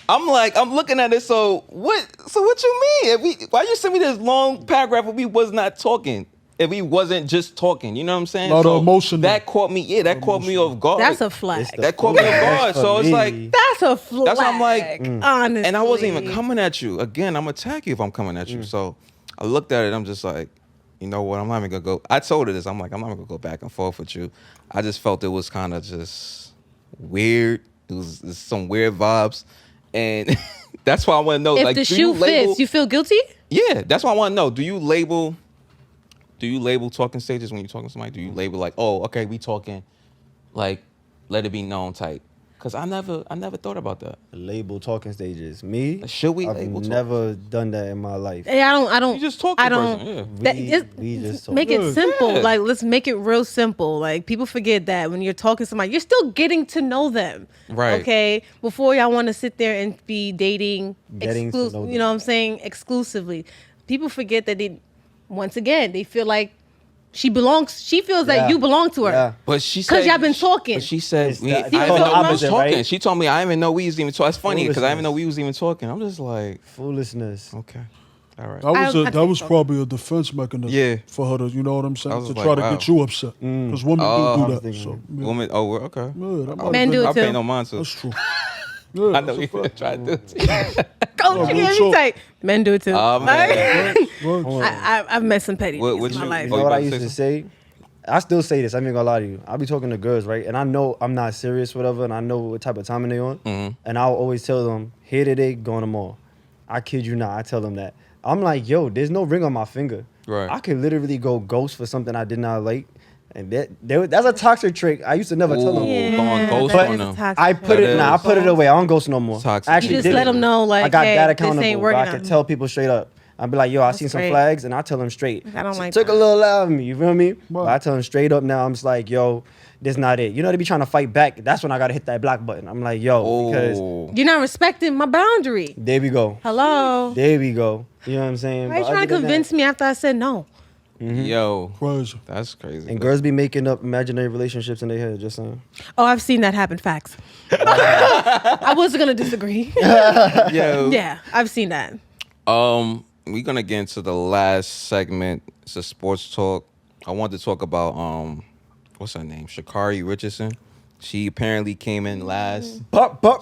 I'm looking at it, so what you mean? Why you send me this long paragraph if we was not talking? If we wasn't just talking, you know what I'm saying? Lot of emotion there. That caught me, caught me off guard. That's a flag. That caught me off guard. So it's like, That's a flag. that's why I'm like, honestly. and I wasn't even coming at you. Again, I'm gonna attack you if I'm coming at you. So I looked at it, I'm just like, you know what, I'm not even gonna go. I told her this, I'm like, I'm not gonna go back and forth with you. I just felt it was kind of just weird. It was some weird vibes. And that's why I want to know, If like, the do shoe you label, fits, you feel guilty? yeah, that's why I want to know. Do you label talking stages when you're talking to somebody? Do you label like, oh, okay, we talking, like, let it be known type? Because I never thought about that. Label talking stages. Me? Should we I've label talking? never done that in my life. Yeah, I don't. You just talk to I the don't. person, yeah. That, We- just, we just talk. make it Yeah. simple. Yeah. Like, let's make it real simple. Like, people forget that when you're talking to somebody, you're still getting to know them. Right. Okay. Before y'all want to sit there and be dating, Getting to know them. you know what I'm saying, exclusively. People forget that once again, they feel like she feels Yeah. like you belong to her. Yeah. But she 'Cause said, y'all been talking. But she said, It's we, that- I it's didn't the know we was opposite, talking. right? She told me I didn't even know we was even talking. It's funny because I didn't even know Foolishness. we was even talking. I'm just like, Foolishness. okay, all right. That was probably a defense mechanism Yeah. for her to, you know what I'm I saying, was to like, try to wow. get you upset. Because women Oh. do I was that. thinking- So, yeah. Woman, oh, we're- okay. Yeah, that might Men have do been- it I too. pay no mind to. That's true. Yeah, I know that's you a fact. try to do it. Coach, you real can't talk. be tight. Men do it too. Oh, man. I've met some petty What niggas in my you- life. You Oh, know what I about to used say to say? I still say this. I ain't gonna lie to you. I be talking to girls, right? And I know I'm not serious, whatever, and I know what type of timing they on. Mhm. And I'll always tell them, here today, going tomorrow. I kid you not. I tell them that. I'm like, yo, there's no ring on my finger. Right. I could literally go ghost for something I did not like. And that's a toxic trick. I used to never tell them. Ooh, going ghost that on is a them. toxic I trait. put it. That Nah, I is. put it away. I don't ghost no more. Toxic. I actually You just did let it. them know, like, I got hey, that this accountable. ain't Where I working could out. tell people straight up. I'd be like, yo, I That's seen some great. flags, and I tell them straight. I don't like Took that. a little out of me. You feel me? But Right. I tell them straight up now. I'm just like, yo, this not it. You know, they be trying to fight back. That's when I gotta hit that block button. I'm like, yo, because Oh. You're not respecting my boundary. there we go. Hello. There we go. You know what I'm saying? Why are you But trying to other than convince me after I said no? Yo, Crazy. that's crazy. And girls be making up imaginary relationships in their head. Just saying. Oh, I've seen that happen. Facts. I wasn't gonna disagree. Yo. Yeah, I've seen that. We're gonna get into the last segment. It's a sports talk. I wanted to talk about what's her name? Shacarri Richardson. She apparently came in last.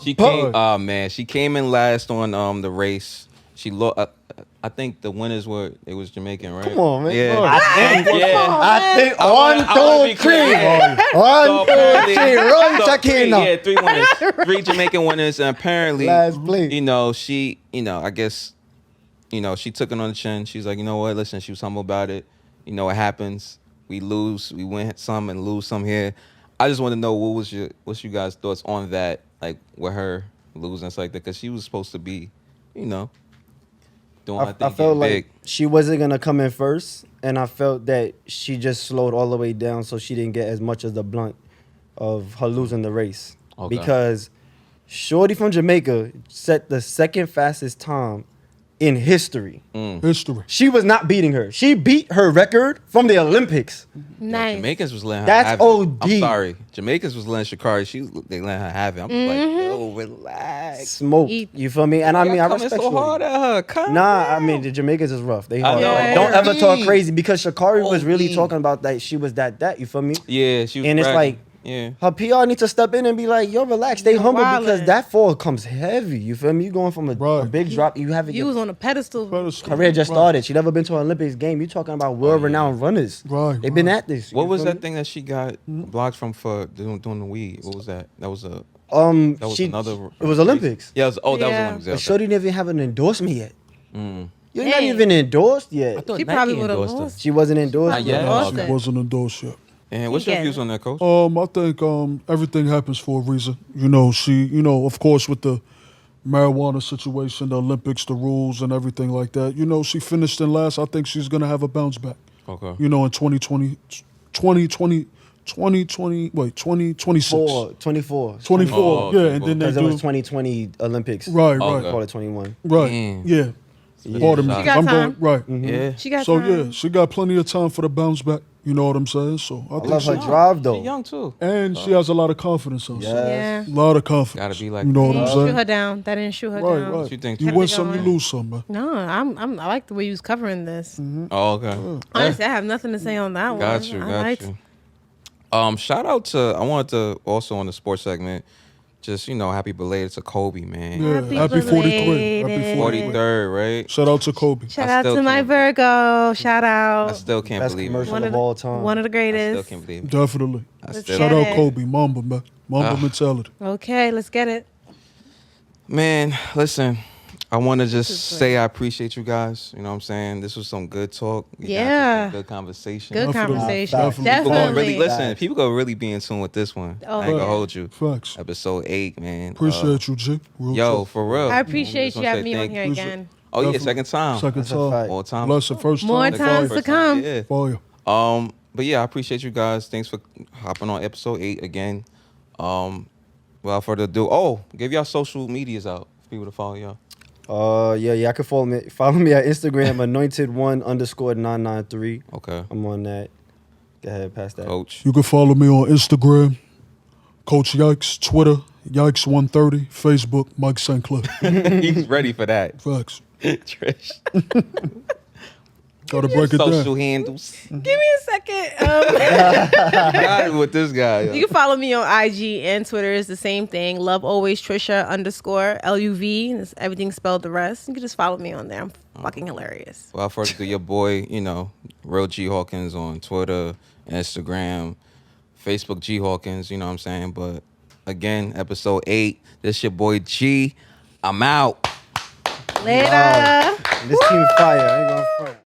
She came. Oh man, she came in last on the race. She I think the winners it was Jamaican, right? Come on, man. Yeah. Right. I think I wanna be 1, 2, clear. 3. 1, 2, 3. Run, So Shakina. three winners, three Jamaican winners, and apparently, Last place. you know, she, I guess, she took it on the chin. She's like, you know what? Listen, she was humble about it. You know, it happens. We lose, we win some and lose some here. I just want to know what's you guys' thoughts on that, like with her losing and stuff like that, because she was supposed to be, doing her thing, I felt like big. she wasn't gonna come in first, and I felt that she just slowed all the way down, so she didn't get as much as the blunt of her losing the race. Okay. Because Shorty from Jamaica set the second fastest time in history. History. She was not beating her. She beat her record from the Olympics. Nice. Jamaicans was letting her That's have it. OD. I'm sorry. Jamaicans was letting Shakari, they letting her have it. I'm like, yo, relax. Smoke. Eat. You feel me? And I mean, Y'all I coming respect so Shorty. hard at her. Come Nah, on. I mean the Jamaicans is rough. They I hard. know. Like, don't ever talk OD. crazy because Shacarri was really OD. talking about that she was that. You feel me? Yeah, she was And it's bragging. like, yeah. her PR needs to step in and be like, yo, relax, stay You're humble because wildin'. that fall comes heavy. You feel me? You going from a Right. big drop, you haven't You was on a pedestal. career just started. She never been to an Olympics game. You talking about world renowned runners. Right, They've been right. at this. What you was feel that me? thing that she got blocked from for doing the weed? What was that? That was that was She, another. it was Olympics. Yeah, that was Yeah. Olympics. But Yeah, Shorty didn't even have an endorsement yet. Mm. You're not Dang. even endorsed yet. I thought She Nike probably would've endorsed her. lost. She wasn't endorsed Not yet. yet. Lost She it. wasn't endorsed yet. And what's She your get views it. on that, coach? I think everything happens for a reason. She, of course, with the marijuana situation, the Olympics, the rules, and everything like that. She finished in last. I think she's gonna have a bounce back. Okay. In 2026. 24. 24, Oh, yeah, and then they Because it do. was 2020 Olympics. Right, Oh, right, okay. Call it 21. right, Damn. yeah. Pardon me. She got I'm time. going right. Yeah. She got So time. yeah, she got plenty of time for the bounce back. You know what I'm saying? So I I think love her she, drive though. She young too. and she has a lot of confidence on herself. Yeah. A lot of confidence. Gotta be like you know what Didn't I'm shoot saying? her down. That didn't shoot her Right, down. right. What you think? You Kept win it some, you going. lose some, man. No, I like the way you was covering this. Oh, okay. Honestly, I have nothing to say on that one. Got you. I Got liked- you. Shout out to I wanted to also on the sports segment, just happy belated to Kobe, man. Yeah, happy 43. Happy belated. 43rd, right? Shout out to Kobe. Shout I out still to my can't- Virgo. Shout I out. still can't Best believe commercial it. One of of the- all time. One of the I greatest. still can't believe it. Definitely. I Let's still get Shout out it. Kobe, Mamba, man. Mamba mentality. Okay, let's get it. Man, listen, I want to just is say I appreciate you guys. You know what I'm saying? This was some good talk. We got Yeah. some good conversation. Good Definitely. conversation. Definitely. People gonna really Definitely. listen. People gonna really be in tune with this one. Oh, I ain't gonna yeah. hold you. Facts. Episode 8, man. Appreciate you, G. Real Yo, talk. for real. I appreciate Just you wanna having say me on thank here you. again. Oh yeah, Definitely. second time. Second That's a time. fact. All time. Bless the first More time. time. times First to come. Yeah. Fire. But yeah, I appreciate you guys. Thanks for hopping on episode 8 again. Without further ado, give y'all social medias out for people to follow y'all. Yeah. I can follow me at Instagram, anointed1_993. Okay. I'm on that. Go ahead, pass that. Coach. You can follow me on Instagram, Coach Yikes, Twitter, Yikes130, Facebook, Mike St. Clair. He's ready for that. Facts. Trish. Gotta break it Social down. handles. Give me a second. Got it with this guy. Yo. You can follow me on IG and Twitter. It's the same thing. Love always Trisha _ LUV. It's everything spelled the rest. You can just follow me on there. I'm fucking hilarious. Well, first to your boy, Real G Hawkins on Twitter, Instagram, Facebook G Hawkins, you know what I'm saying? But again, episode 8. This your boy G. I'm out. Later. Wow. This team fire. I ain't gonna front.